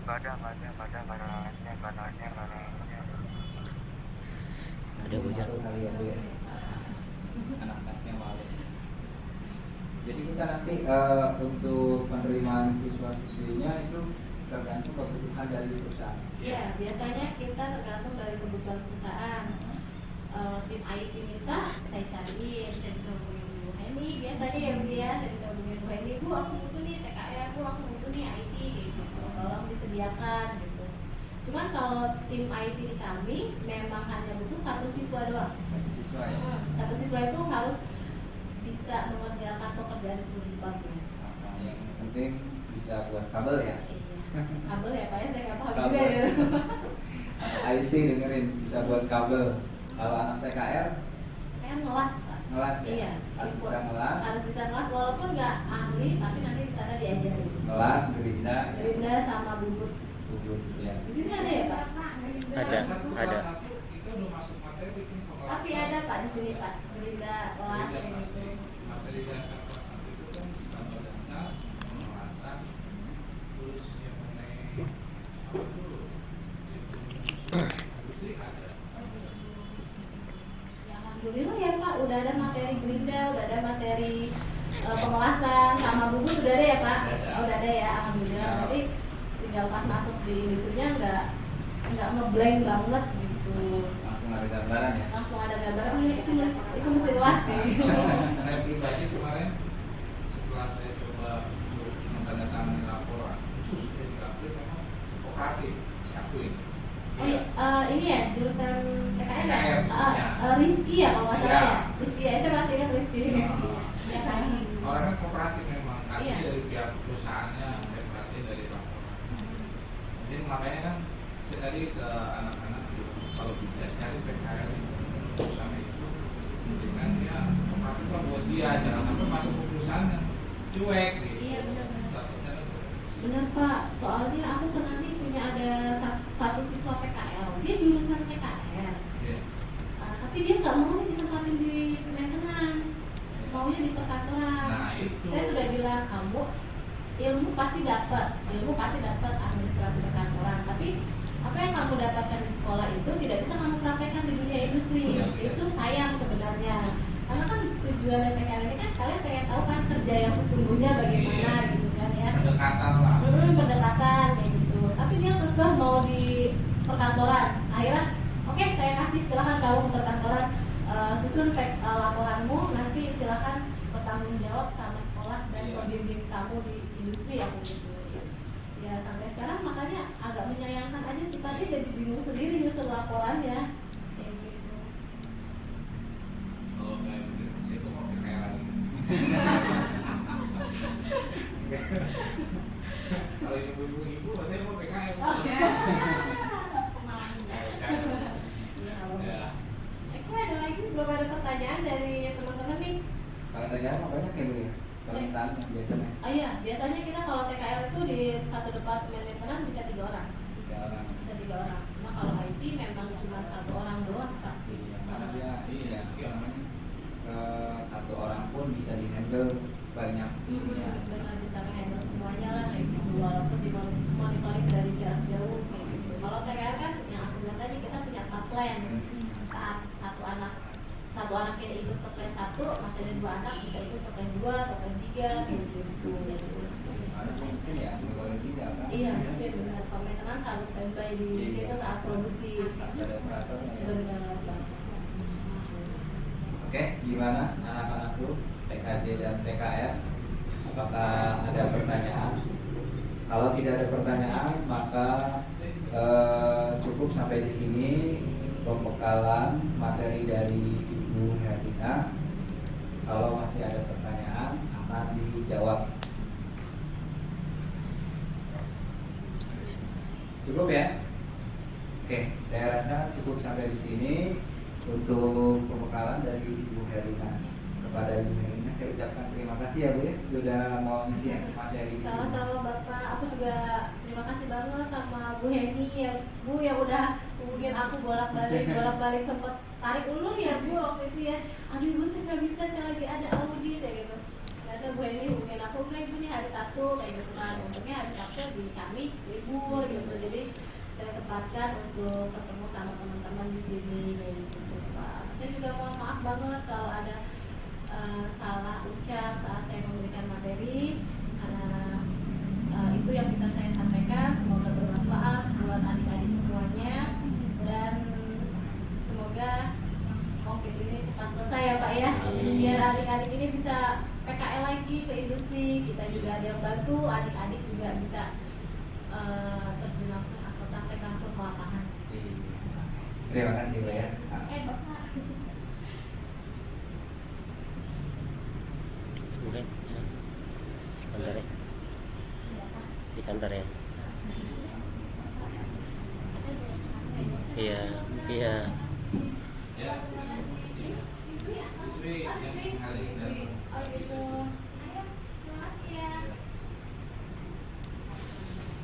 S5: Ada hujan.
S1: Anak-anaknya malu. Jadi kita nanti untuk penerimaan siswa-siswinya itu tergantung kebutuhan dari perusahaan.
S8: Ya, biasanya kita tergantung dari kebutuhan perusahaan. Tim IT minta, saya cariin, saya bisa hubungin Bu Heni. Biasanya ya Bu ya, saya bisa hubungin Bu Heni. Bu, aku butuh nih TKR, Bu, aku butuh nih IT gitu. Tolong disediakan gitu. Cuman kalau tim IT di kami memang hanya butuh satu siswa doang.
S1: Satu siswa ya.
S8: Satu siswa itu harus bisa mengerjakan pekerjaan di seluruh departemen.
S1: Yang penting bisa buat kabel ya.
S8: Iya. Kabel ya Pak ya, saya nggak paham
S1: Kabel.
S8: juga ya.
S1: IT dengerin bisa buat kabel. Kalau anak TKR
S8: Saya ngelas Pak.
S1: ngelas ya.
S8: Iya.
S1: Harus bisa ngelas.
S8: Harus bisa ngelas walaupun nggak ahli, tapi nanti di sana diajarin.
S1: Ngelas, gerinda,
S8: Gerinda sama bubut.
S1: bubut ya.
S8: Di sini ada ya Pak?
S5: Ada.
S4: Kita belum masuk materi bikin pengelasan.
S8: Tapi ada Pak di sini Pak. Gerinda, kelas
S4: Jadi,
S8: yang itu.
S4: materi dasar kelas 1 itu kan tambah dasar, pengelasan, terus yang mengenai apa dulu? Industri ada.
S8: Ya, alhamdulillah ya Pak, udah ada materi gerinda, udah ada materi pengelasan sama bubut udah ada ya Pak? Oh, udah ada ya, alhamdulillah.
S4: Ya.
S8: Tapi tinggal pas masuk di industrinya nggak ngeblank banget gitu.
S1: Langsung ada gambaran ya.
S8: Langsung ada gambaran, oh, itu mesti kelas sih.
S4: Saya pribadi kemarin setelah saya coba menandatangani laporan khusus PKP memang kooperatif, saya akui.
S8: Oh iya, ini ya jurusan PKN ya?
S4: PKN khususnya.
S8: Rizky ya kalau nggak salah
S4: Iya.
S8: ya? Rizky ya, saya masih ingat Rizky. Iya kan?
S4: Orangnya kooperatif memang, artinya
S8: Iya.
S4: dari pihak perusahaannya saya perhatiin dari laporan. Jadi makanya kan saya tadi ke anak-anak kalau bisa cari PKL perusahaan itu, dengan dia kooperatif lah buat dia, jangan sampai masuk ke perusahaan yang cuek gitu.
S8: Iya, benar-benar.
S4: Takutnya kan beresiko.
S8: Benar Pak, soalnya aku pernah nih punya ada satu siswa PKL, dia jurusan TKR,
S4: Iya.
S8: tapi dia nggak mau nih ditempatin di maintenance, maunya di perkantoran.
S4: Nah itu.
S8: Saya sudah bilang kamu ilmu pasti dapat administrasi perkantoran, tapi apa yang kamu dapatkan di sekolah itu tidak bisa kamu praktekkan di dunia industri.
S4: Iya.
S8: Itu sayang sebenarnya, karena kan tujuan PKL ini kan kalian pengen tahu kan kerja yang sesungguhnya bagaimana gitu kan ya.
S4: Pendekatan lah.
S8: Pendekatan kayak gitu. Tapi dia kekeh mau di perkantoran. Akhirnya, oke, saya kasih silakan kamu ke perkantoran, susun laporanmu, nanti silakan bertanggung jawab sama sekolah dan
S4: Iya.
S8: pembimbing kamu di industri ya gitu. Ya sampai sekarang makanya agak menyayangkan aja sih Pak, dia jadi bingung sendiri nyusun laporannya. Kayak gitu.
S4: Kalau kayak begitu saya tuh mau PKL lagi. Kalau ibu-ibu saya mau PKL. Ya.
S8: Ada lagi belum ada pertanyaan dari teman-teman nih?
S1: Kalau TKR mah banyak ya Bu ya. Permintaan yang biasanya
S8: Oh iya, biasanya kita kalau TKR itu di satu departemen maintenance bisa 3 orang.
S1: 3 orang.
S8: Bisa 3 orang. Nah kalau IT memang cuma 1 orang doang Pak.
S1: Iya, karena dia iya apa namanya satu orang pun bisa dihandle banyak.
S8: Ya, dengan bisa menghandle semuanya lah kayak gitu. Walaupun di monitoring dari jarak jauh kayak gitu. Kalau TKR kan yang aku bilang tadi kita punya plan. Saat satu anak ini ikut ke plan 1, masih ada 2 anak bisa ikut ke plan 2 atau plan 3 kayak gitu.
S1: Ada mesin ya, nggak boleh tidak kan?
S8: Iya, mesin benar. Kalau maintenance harus standby di situ saat produksi.
S1: Harus ada operatornya ya.
S8: Benar.
S1: Oke, gimana anak-anakku TKJ dan TKR? Apakah ada pertanyaan? Kalau tidak ada pertanyaan, maka cukup sampai di sini pembekalan materi dari Ibu Herlina. Kalau masih ada pertanyaan akan dijawab. Cukup ya? Oke, saya rasa cukup sampai di sini untuk pembekalan dari Ibu Herlina. Kepada Ibu Herlina saya ucapkan terima kasih ya Bu ya, sudah mau ngisi materi.
S8: Sama-sama Bapak, aku juga terima kasih banget sama Bu Heni ya Bu, yang udah hubungin aku bolak-balik sempet tarik ulur ya Bu waktu itu ya. Aduh Ibu saya nggak bisa, saya lagi ada audit ya gitu. Ternyata Bu Heni hubungin aku, enggak Ibu nih hari Sabtu kayak gitu kan. Untungnya hari Sabtu di kami libur gitu, jadi saya sempatkan untuk ketemu sama teman-teman di sini kayak gitu Pak. Saya juga mohon maaf banget kalau ada salah ucap saat saya memberikan materi. Itu yang bisa saya sampaikan, semoga bermanfaat buat adik-adik semuanya dan semoga COVID ini cepat selesai ya Pak ya, biar adik-adik ini bisa PKL lagi ke industri, kita juga ada yang bantu, adik-adik juga bisa terjun langsung atau praktek langsung ke lapangan.
S1: Terima kasih Pak ya.
S8: Bapak
S5: Boleh, kantor ya? Di kantor ya? Iya, iya.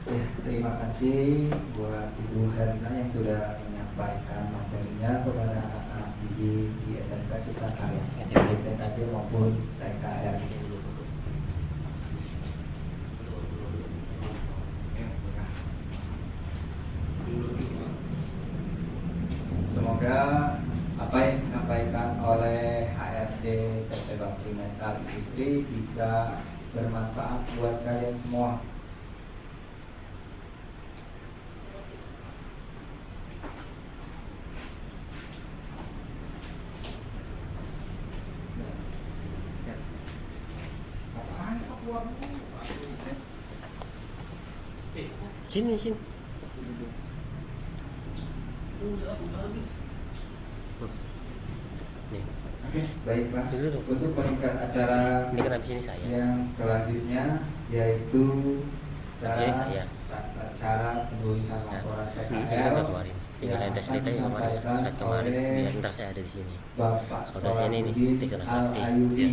S1: Ya, terima kasih buat Ibu Herna yang sudah menyampaikan materinya kepada anak-anak didik di SMK Cipta Karya, baik TKJ maupun TKR. Semoga apa yang disampaikan oleh HRD PT Bakti Metal Industri bisa bermanfaat buat kalian semua.
S5: Sini, sini. Nih.
S1: Oke, baik Mas.
S5: Dulu dong.
S1: Untuk meningkat acara
S5: Ini kan habis ini saya.
S1: yang selanjutnya yaitu
S5: Ini saya.
S1: cara penulisan
S5: Nah,
S1: laporan
S5: ini
S1: PKL
S5: kan kemarin. Tinggal tes cerita yang kemarin, slide kemarin. Biar ntar saya ada di sini.
S1: Bapak
S5: Kalau udah sini nih,
S1: Solahuddin
S5: tinggal transaksi.
S1: Al-Ayubi.
S5: Ya.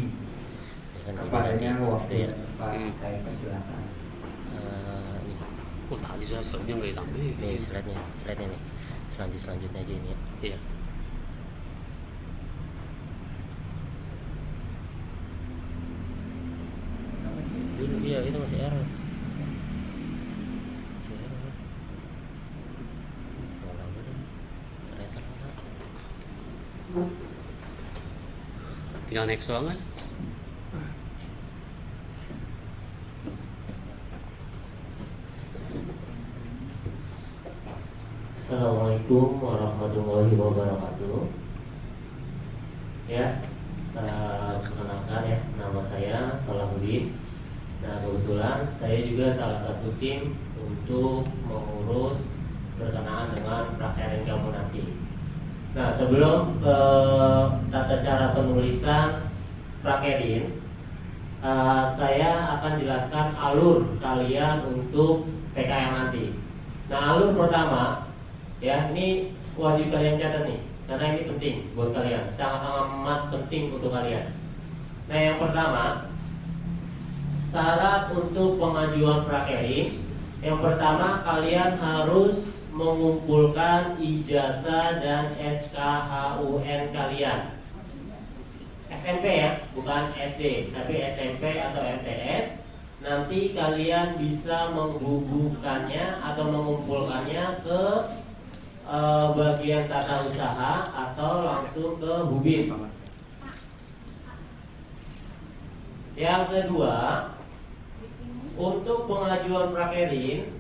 S5: Kan ini nanti
S1: Kepadanya
S5: itu
S1: waktu
S5: ya.
S1: Pak saya persilakan.
S5: Nih,
S3: Oh tadi saya sebutnya nggak ditambah.
S5: nih slide-nya nih. Selanjutnya aja ini ya.
S3: Iya.
S5: Dulu iya itu masih error.
S3: Tinggal next doang kan?
S5: Assalamualaikum warahmatullahi wabarakatuh. Ya, perkenalkan ya, nama saya Solahuddin. Nah kebetulan saya juga salah satu tim untuk mengurus berkenaan dengan prakerin kamu nanti. Nah sebelum ke tata cara penulisan prakerin, saya akan jelaskan alur kalian untuk PKL nanti. Nah alur pertama, ya ini wajib kalian catat nih, karena ini penting buat kalian, sangat amat penting untuk kalian. Nah yang pertama, syarat untuk pengajuan prakerin. Yang pertama kalian harus mengumpulkan ijazah dan SKHUN kalian. SMP ya, bukan SD, tapi SMP atau MTS. Nanti kalian bisa menghubungkannya atau mengumpulkannya ke bagian tata usaha atau langsung ke Hubin. Yang kedua, untuk pengajuan prakerin,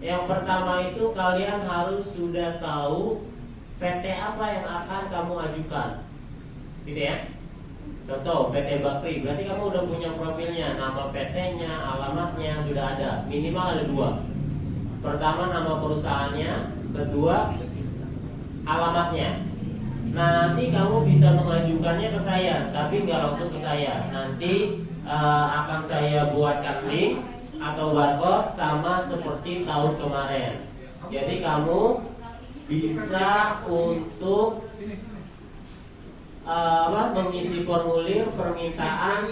S5: yang pertama itu kalian harus sudah tahu PT apa yang akan kamu ajukan, gitu ya. Contoh PT Bakri, berarti kamu udah punya profilnya, nama PT-nya, alamatnya sudah ada, minimal ada dua. Pertama nama perusahaannya, kedua alamatnya. Nanti kamu bisa mengajukannya ke saya, tapi nggak langsung ke saya. Nanti akan saya buatkan link atau barcode sama seperti tahun kemarin. Jadi kamu bisa untuk mengisi formulir permintaan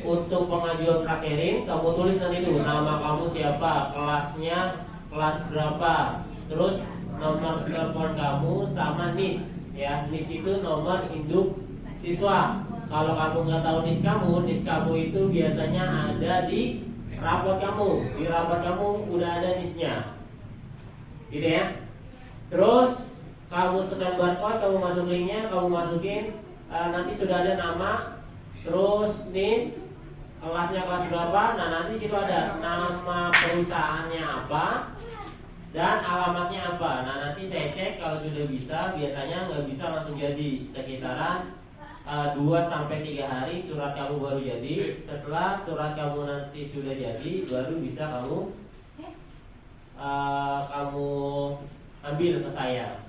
S5: untuk pengajuan prakerin kamu tulis nanti tuh nama kamu siapa, kelasnya kelas berapa, terus nomor telepon kamu sama NIS ya. NIS itu nomor induk siswa. Kalau kamu nggak tahu NIS kamu itu biasanya ada di rapor kamu. Di rapor kamu udah ada NIS-nya, gitu ya. Terus kamu scan barcode, kamu masuk linknya, kamu masukin nanti sudah ada nama, terus NIS, kelasnya kelas berapa. Nah nanti situ ada nama perusahaannya apa dan alamatnya apa. Nah nanti saya cek kalau sudah bisa, biasanya nggak bisa langsung jadi, sekitaran 2-3 hari surat kamu baru jadi. Setelah surat kamu nanti sudah jadi, baru bisa kamu ambil ke saya,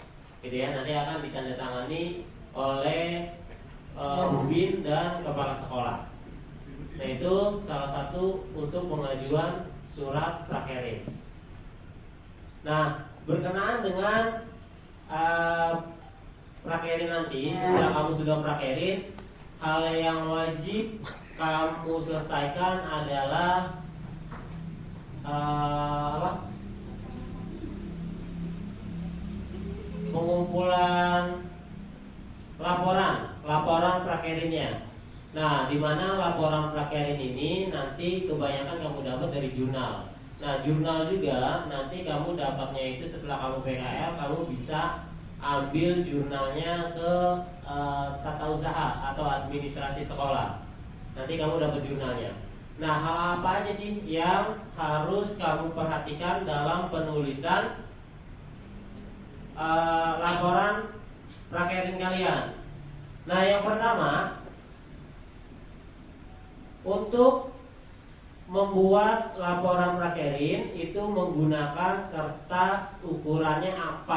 S5: gitu ya. Nanti akan ditandatangani oleh Ubin dan kepala sekolah. Nah itu salah satu untuk pengajuan surat prakerin. Nah berkenaan dengan prakerin nanti, setelah kamu sudah prakerin, hal yang wajib kamu selesaikan adalah pengumpulan laporan prakerinnya. Nah, di mana laporan prakerin ini nanti kebanyakan kamu dapat dari jurnal. Nah, jurnal juga nanti kamu dapatnya itu setelah kamu PKL, kamu bisa ambil jurnalnya ke tata usaha atau administrasi sekolah. Nanti kamu dapat jurnalnya. Nah, hal apa aja sih yang harus kamu perhatikan dalam penulisan laporan prakerin kalian? Nah, yang pertama, untuk membuat laporan prakerin itu menggunakan kertas ukurannya A4.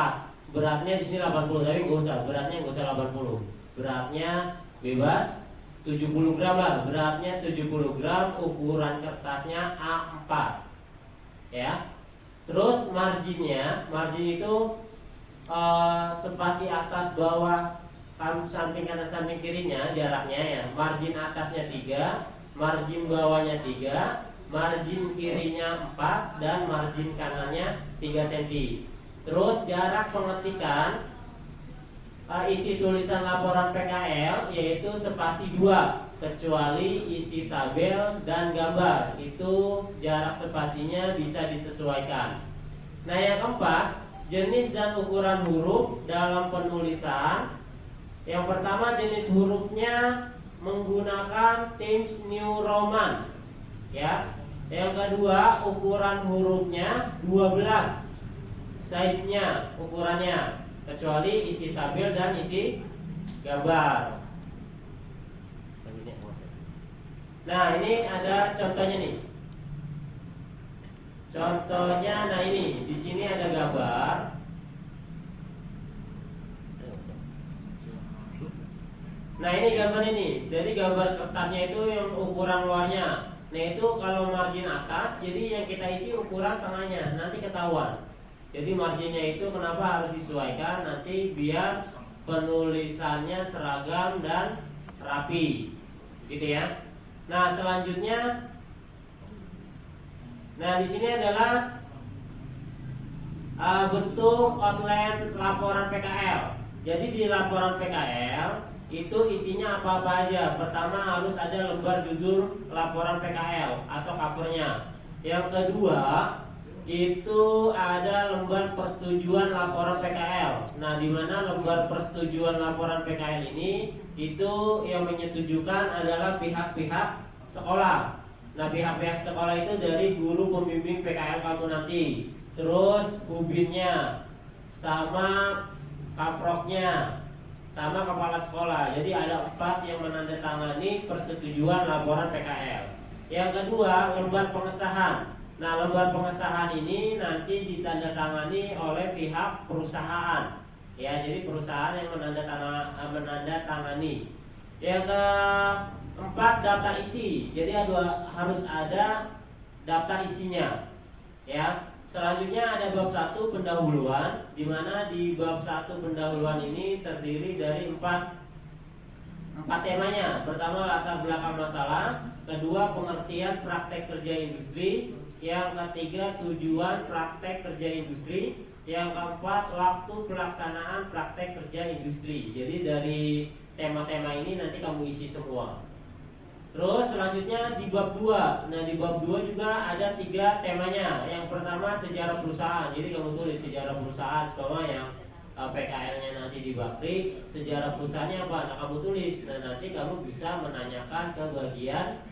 S5: Beratnya di sini 80, tapi nggak usah, beratnya nggak usah 80. Beratnya bebas 70 gram lah, beratnya 70 gram, ukuran kertasnya A4. Ya. Terus margin itu spasi atas bawah, samping kanan samping kirinya jaraknya ya. Margin atasnya 3, margin bawahnya 3, margin kirinya 4, dan margin kanannya 3 cm. Terus jarak pengetikan isi tulisan laporan PKL yaitu spasi 2, kecuali isi tabel dan gambar, itu jarak spasinya bisa disesuaikan. Nah yang keempat, jenis dan ukuran huruf dalam penulisan. Yang pertama, jenis hurufnya menggunakan Times New Roman ya. Yang kedua, ukuran hurufnya 12 size-nya, ukurannya, kecuali isi tabel dan isi gambar. Nah ini ada contohnya nih. Contohnya, nah ini di sini ada gambar. Nah ini gambar ini. Jadi gambar kertasnya itu yang ukuran luarnya. Nah itu kalau margin atas, jadi yang kita isi ukuran tengahnya, nanti ketahuan. Jadi marginnya itu kenapa harus disesuaikan, nanti biar penulisannya seragam dan rapi, gitu ya. Nah selanjutnya, nah di sini adalah bentuk outline laporan PKL. Jadi di laporan PKL itu isinya apa-apa aja. Pertama harus ada lembar judul laporan PKL atau covernya. Yang kedua itu ada lembar persetujuan laporan PKL. Nah, di mana lembar persetujuan laporan PKL ini itu yang menyetujukan adalah pihak-pihak sekolah. Nah, pihak-pihak sekolah itu dari guru pembimbing PKL kamu nanti, terus ubinnya, sama kafroknya, sama kepala sekolah. Jadi ada 4 yang menandatangani persetujuan laporan PKL. Yang kedua, lembar pengesahan. Nah, lembar pengesahan ini nanti ditandatangani oleh pihak perusahaan. Ya, jadi perusahaan yang menandatangani. Yang keempat, daftar isi. Jadi harus ada daftar isinya. Ya. Selanjutnya ada bab 1 pendahuluan, di mana di bab 1 pendahuluan ini terdiri dari 4 4 temanya. Pertama, latar belakang masalah. Kedua, pengertian praktek kerja industri. Yang ketiga, tujuan praktek kerja industri. Yang keempat, waktu pelaksanaan praktek kerja industri. Jadi dari tema-tema ini nanti kamu isi semua. Terus selanjutnya di bab 2. Nah, di bab 2 juga ada 3 temanya. Yang pertama, sejarah perusahaan. Jadi kamu tulis sejarah perusahaan, sama yang PKL-nya nanti di Bakri, sejarah perusahaannya apa? Nah, kamu tulis. Nah, nanti kamu bisa menanyakan ke bagian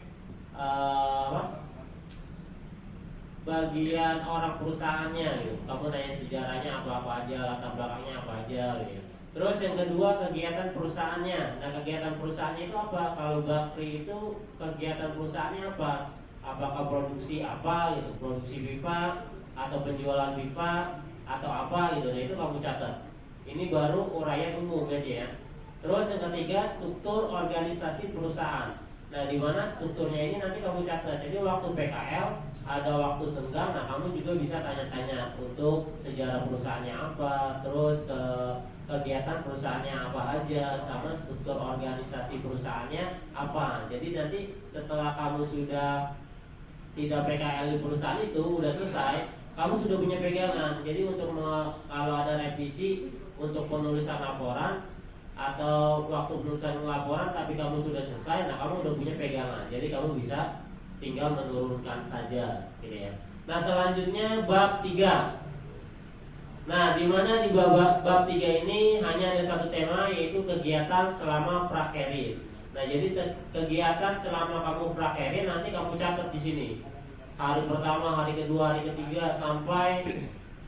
S5: orang perusahaannya gitu. Kamu nanya sejarahnya apa aja, latar belakangnya apa aja gitu. Terus yang kedua, kegiatan perusahaannya. Nah, kegiatan perusahaannya itu apa? Kalau Bakri itu kegiatan perusahaannya apa? Apakah produksi apa gitu, produksi pipa atau penjualan pipa atau apa gitu. Nah, itu kamu catat. Ini baru uraian umum aja ya. Terus yang ketiga, struktur organisasi perusahaan. Nah, di mana strukturnya ini nanti kamu catat. Jadi waktu PKL ada waktu senggang, nah kamu juga bisa tanya-tanya untuk sejarah perusahaannya apa, terus kegiatan perusahaannya apa aja, sama struktur organisasi perusahaannya apa. Jadi nanti setelah kamu sudah tidak PKL di perusahaan itu udah selesai, kamu sudah punya pegangan. Jadi untuk kalau ada revisi untuk penulisan laporan atau waktu penulisan laporan tapi kamu sudah selesai, nah kamu udah punya pegangan. Jadi kamu bisa tinggal menurunkan saja gitu ya. Nah, selanjutnya bab 3. Nah, di mana di bab 3 ini hanya ada satu tema, yaitu kegiatan selama prakerin. Nah, jadi kegiatan selama kamu prakerin nanti kamu catat di sini. Hari pertama, hari kedua, hari ketiga, sampai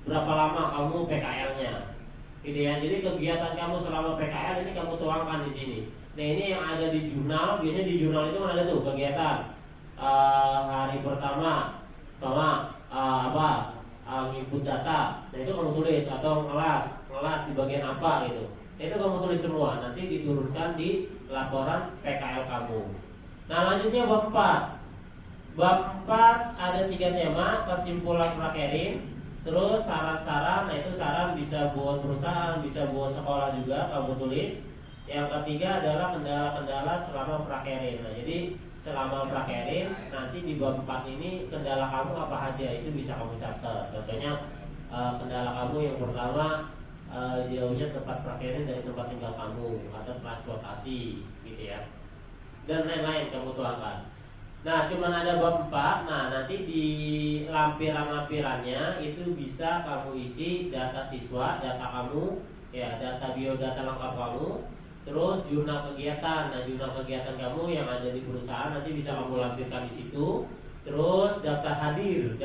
S5: berapa lama kamu PKL-nya. Gitu ya. Jadi kegiatan kamu selama PKL ini kamu tuangkan di sini. Nah, ini yang ada di jurnal. Biasanya di jurnal itu ada tuh kegiatan hari pertama, input data. Nah, itu kamu tulis, atau ngelas di bagian apa gitu. Itu kamu tulis semua. Nanti diturunkan di laporan PKL kamu. Nah, lanjutnya bab 4. Bab 4 ada 3 tema, kesimpulan prakerin, terus saran-saran. Nah, itu saran bisa buat perusahaan, bisa buat sekolah juga kamu tulis. Yang ketiga adalah kendala-kendala selama prakerin. Nah, jadi selama prakerin nanti di bab 4 ini kendala kamu apa aja itu bisa kamu catat. Contohnya kendala kamu yang pertama jauhnya tempat prakerin dari tempat tinggal kamu atau transportasi gitu ya. Dan lain-lain kamu tuangkan. Nah, cuman ada bab 4. Nah, nanti di lampiran-lampirannya itu bisa kamu isi data siswa, data kamu ya, data biodata lengkap kamu. Terus jurnal kegiatan. Nah, jurnal kegiatan kamu yang ada di perusahaan nanti bisa kamu lampirkan di situ. Terus daftar hadir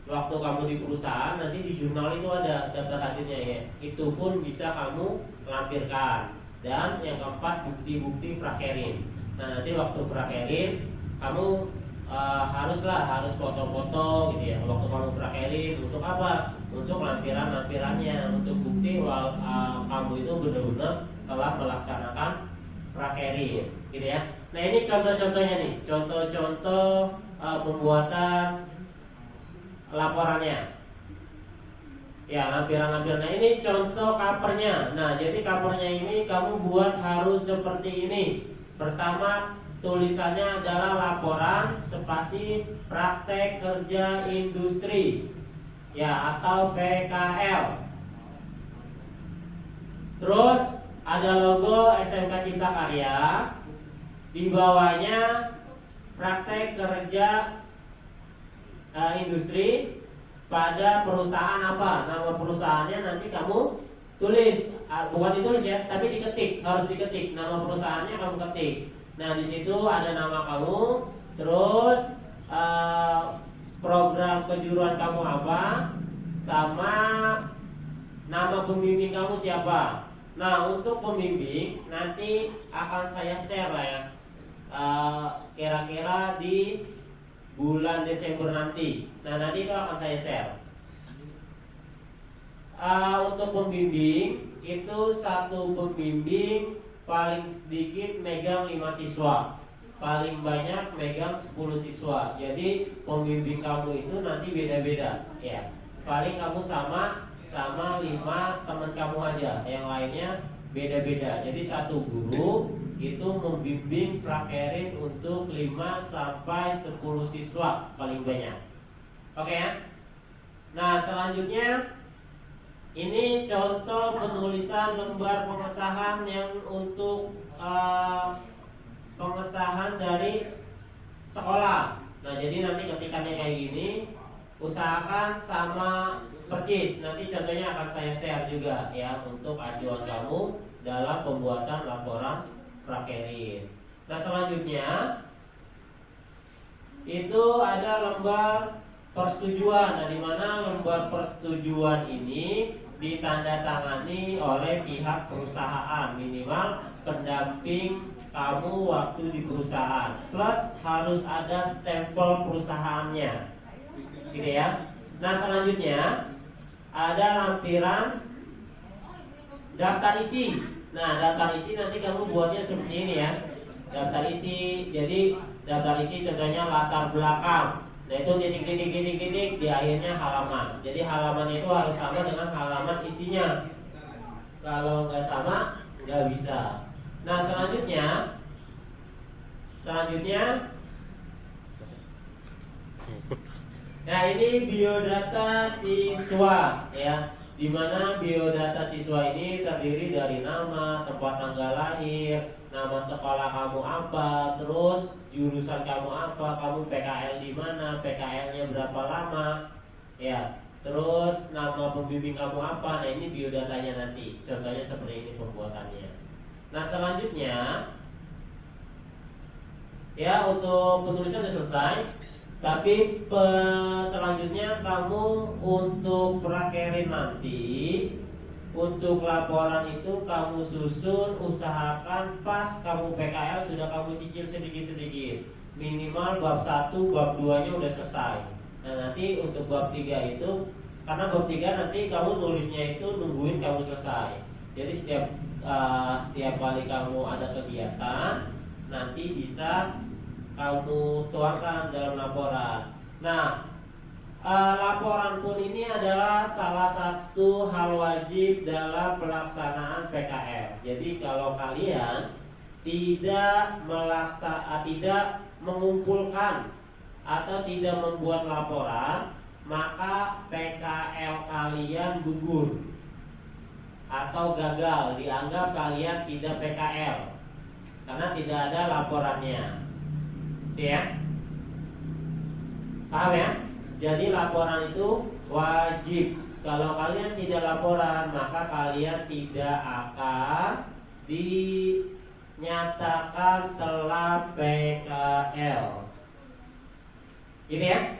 S5: waktu kamu di perusahaan nanti di jurnal itu ada daftar hadirnya ya. Itu pun bisa kamu lampirkan. Dan yang keempat, bukti-bukti prakerin. Nah, nanti waktu prakerin kamu harus foto-foto gitu ya. Waktu kamu prakerin untuk apa? Untuk lampirannya, untuk bukti kamu itu benar-benar telah melaksanakan prakerin gitu ya. Nah, ini contoh-contohnya nih, contoh-contoh pembuatan laporannya ya, lampiran-lampiran. Nah, ini contoh covernya. Nah, jadi covernya ini kamu buat harus seperti ini. Pertama, tulisannya adalah laporan spasi praktek kerja industri ya, atau PKL. Terus ada logo SMK Cipta Karya. Di bawahnya praktek kerja industri pada perusahaan apa. Nama perusahaannya nanti kamu tulis, bukan ditulis ya, tapi diketik, harus diketik. Nama perusahaannya kamu ketik. Nah, di situ ada nama kamu, terus program kejuruan kamu apa, sama nama pembimbing kamu siapa. Nah, untuk pembimbing nanti akan saya share lah ya, kira-kira di bulan Desember nanti. Nah, nanti itu akan saya share. Untuk pembimbing itu satu pembimbing paling sedikit megang 5 siswa, paling banyak megang 10 siswa. Jadi pembimbing kamu itu nanti beda-beda ya. Paling kamu sama 5 teman kamu aja, yang lainnya beda-beda. Jadi satu guru itu membimbing prakerin untuk 5 sampai 10 siswa paling banyak. Oke ya. Nah, selanjutnya ini contoh penulisan lembar pengesahan yang untuk pengesahan dari sekolah. Nah, jadi nanti ketikannya kayak gini, usahakan sama percis. Nanti contohnya akan saya share juga ya untuk acuan kamu dalam pembuatan laporan prakerin. Nah, selanjutnya itu ada lembar persetujuan. Nah, di mana lembar persetujuan ini ditandatangani oleh pihak perusahaan, minimal pendamping kamu waktu di perusahaan, plus harus ada stempel perusahaannya, gitu ya. Nah, selanjutnya ada lampiran daftar isi. Nah, daftar isi nanti kamu buatnya seperti ini ya. Daftar isi, jadi daftar isi contohnya latar belakang. Nah, itu titik-titik di akhirnya halaman. Jadi halaman itu harus sama dengan halaman isinya. Kalau nggak sama, nggak bisa. Nah, selanjutnya nah ini biodata siswa ya. Di mana biodata siswa ini terdiri dari nama, tempat tanggal lahir, nama sekolah kamu apa, terus jurusan kamu apa, kamu PKL di mana, PKL-nya berapa lama, ya, terus nama pembimbing kamu apa. Nah, ini biodatanya nanti. Contohnya seperti ini pembuatannya. Nah, selanjutnya ya untuk penulisan sudah selesai. Tapi selanjutnya kamu untuk prakerin nanti, untuk laporan itu kamu susun, usahakan pas kamu PKL sudah kamu cicil sedikit-sedikit. Minimal bab 1, bab 2-nya udah selesai. Nah, nanti untuk bab 3 itu, karena bab 3 nanti kamu nulisnya itu nungguin kamu selesai. Jadi setiap kali kamu ada kegiatan, nanti bisa kamu tuangkan dalam laporan. Nah, laporan pun ini adalah salah satu hal wajib dalam pelaksanaan PKL. Jadi kalau kalian tidak mengumpulkan atau tidak membuat laporan, maka PKL kalian gugur atau gagal, dianggap kalian tidak PKL karena tidak ada laporannya. Ya, paham ya? Jadi laporan itu wajib. Kalau kalian tidak laporan, maka kalian tidak akan dinyatakan telah PKL. Gitu ya?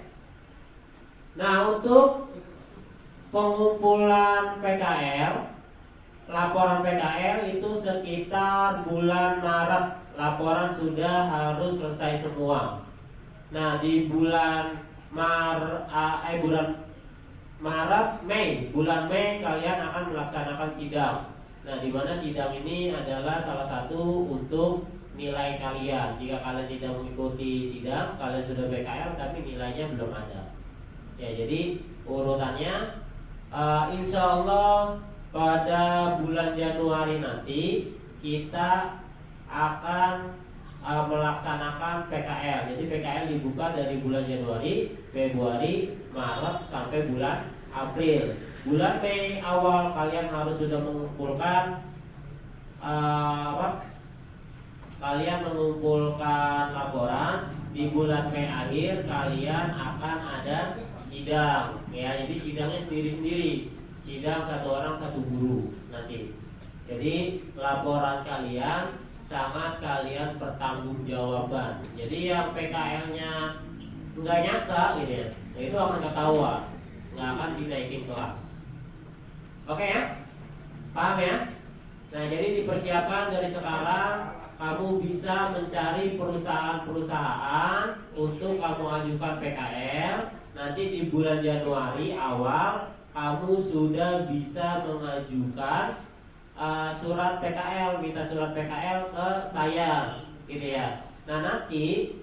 S5: Nah, untuk pengumpulan PKL, laporan PKL itu sekitar bulan Maret. Laporan sudah harus selesai semua. Nah, di bulan bulan Mei kalian akan melaksanakan sidang. Nah, di mana sidang ini adalah salah satu untuk nilai kalian. Jika kalian tidak mengikuti sidang, kalian sudah PKL tapi nilainya belum ada. Ya, jadi urutannya insya Allah pada bulan Januari nanti kita akan melaksanakan PKL. Jadi PKL dibuka dari bulan Januari, Februari, Maret sampai bulan April. Bulan Mei awal kalian harus sudah mengumpulkan kalian mengumpulkan laporan. Di bulan Mei akhir kalian akan ada sidang. Ya, jadi sidangnya sendiri-sendiri. Sidang satu orang satu guru nanti. Jadi laporan kalian sangat kalian pertanggungjawaban. Jadi yang PKL-nya nggak nyata gitu ya, itu akan ketahuan, nggak akan dinaikin kelas. Oke ya, paham ya? Nah, jadi dipersiapkan dari sekarang kamu bisa mencari perusahaan-perusahaan untuk kamu ajukan PKL. Nanti di bulan Januari awal kamu sudah bisa mengajukan surat PKL, minta surat PKL ke saya, gitu ya. Nah, nanti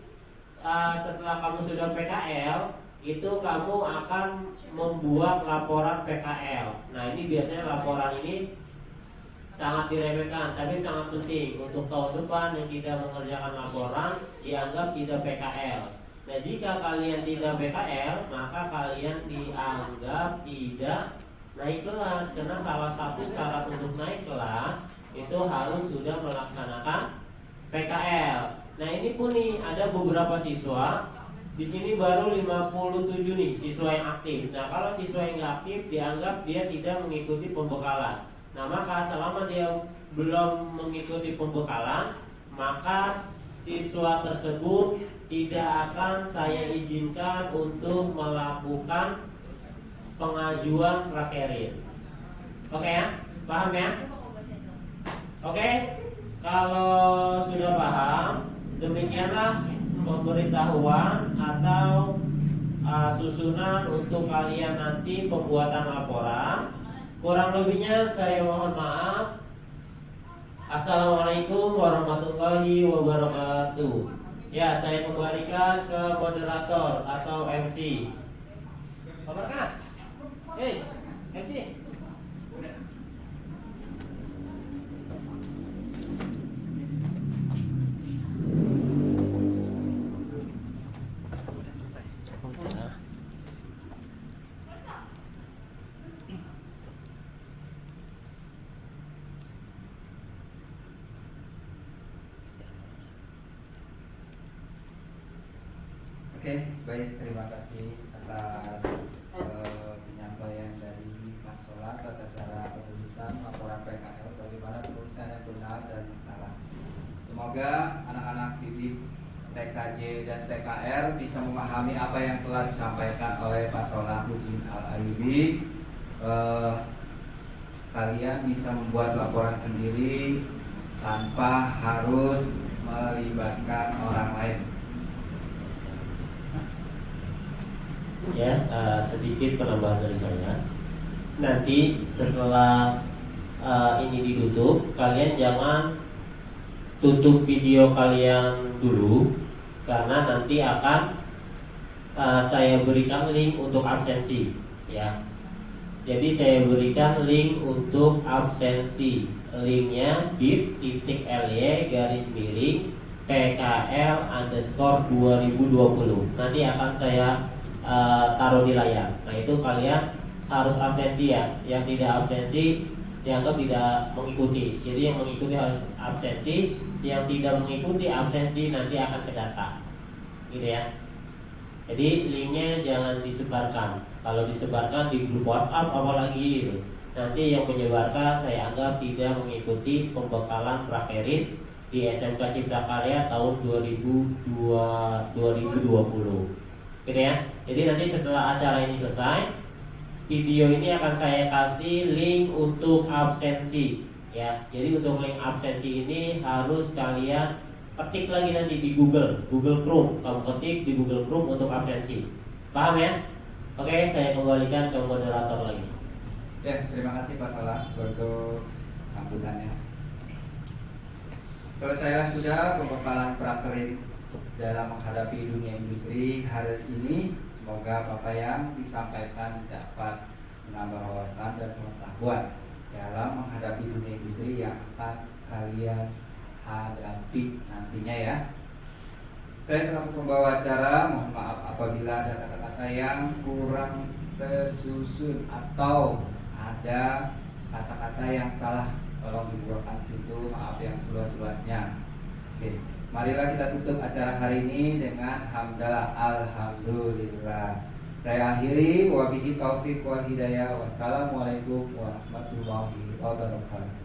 S5: setelah kamu sudah PKL, itu kamu akan membuat laporan PKL. Nah, ini biasanya laporan ini sangat diremehkan, tapi sangat penting untuk tahun depan yang tidak mengerjakan laporan dianggap tidak PKL. Nah, jika kalian tidak PKL, maka kalian dianggap tidak naik kelas, karena salah satu syarat untuk naik kelas itu harus sudah melaksanakan PKL. Nah, ini pun nih ada beberapa siswa di sini baru 57 nih siswa yang aktif. Nah, kalau siswa yang nggak aktif dianggap dia tidak mengikuti pembekalan. Nah, maka selama dia belum mengikuti pembekalan, maka siswa tersebut tidak akan saya izinkan untuk melakukan pengajuan prakerin. Oke ya? Paham ya? Oke? Kalau sudah paham, demikianlah pemberitahuan atau susunan untuk kalian nanti pembuatan laporan. Kurang lebihnya saya mohon maaf. Assalamualaikum warahmatullahi wabarakatuh. Ya, saya kembalikan ke moderator atau MC. Pak MC.
S1: Oke, baik, terima kasih atas penyampaian dari Mas Solat tata cara penulisan laporan PKL, bagaimana penulisan yang benar dan yang salah. Semoga anak-anak didik TKJ dan TKR bisa memahami apa yang telah disampaikan oleh Pak Salahuddin Al-Ayyubi. Kalian bisa membuat laporan sendiri tanpa harus melibatkan orang lain.
S5: Ya, sedikit penambahan dari saya. Nanti setelah ini ditutup, kalian jangan tutup video kalian dulu, karena nanti akan saya berikan link untuk absensi, ya. Jadi saya berikan link untuk absensi. Linknya bit.ly/PKL_2020. Nanti akan saya taruh di layar. Nah, itu kalian harus absensi ya. Yang tidak absensi dianggap tidak mengikuti. Jadi yang mengikuti harus absensi, yang tidak mengikuti absensi nanti akan ke data. Gitu ya. Jadi linknya jangan disebarkan. Kalau disebarkan di grup WhatsApp apalagi gitu. Nanti yang menyebarkan saya anggap tidak mengikuti pembekalan prakerin di SMK Cipta Karya tahun 2020. Gitu ya. Jadi nanti setelah acara ini selesai, video ini akan saya kasih link untuk absensi, ya. Jadi untuk link absensi ini harus kalian ketik lagi nanti di Google Chrome. Kamu ketik di Google Chrome untuk absensi. Paham ya? Oke, saya kembalikan ke moderator lagi.
S1: Ya, terima kasih Pak Salah untuk sambutannya. Selesailah sudah pembekalan prakerin dalam menghadapi dunia industri hari ini. Semoga apa yang disampaikan dapat menambah wawasan dan pengetahuan dalam menghadapi dunia industri yang akan kalian hadapi nantinya ya. Saya selaku pembawa acara mohon maaf apabila ada kata-kata yang kurang tersusun atau ada kata-kata yang salah, tolong dibuatkan pintu maaf yang seluas-luasnya. Oke. Marilah kita tutup acara hari ini dengan hamdalah alhamdulillah. Saya akhiri wabillahi taufiq wal hidayah. Wassalamualaikum warahmatullahi wabarakatuh.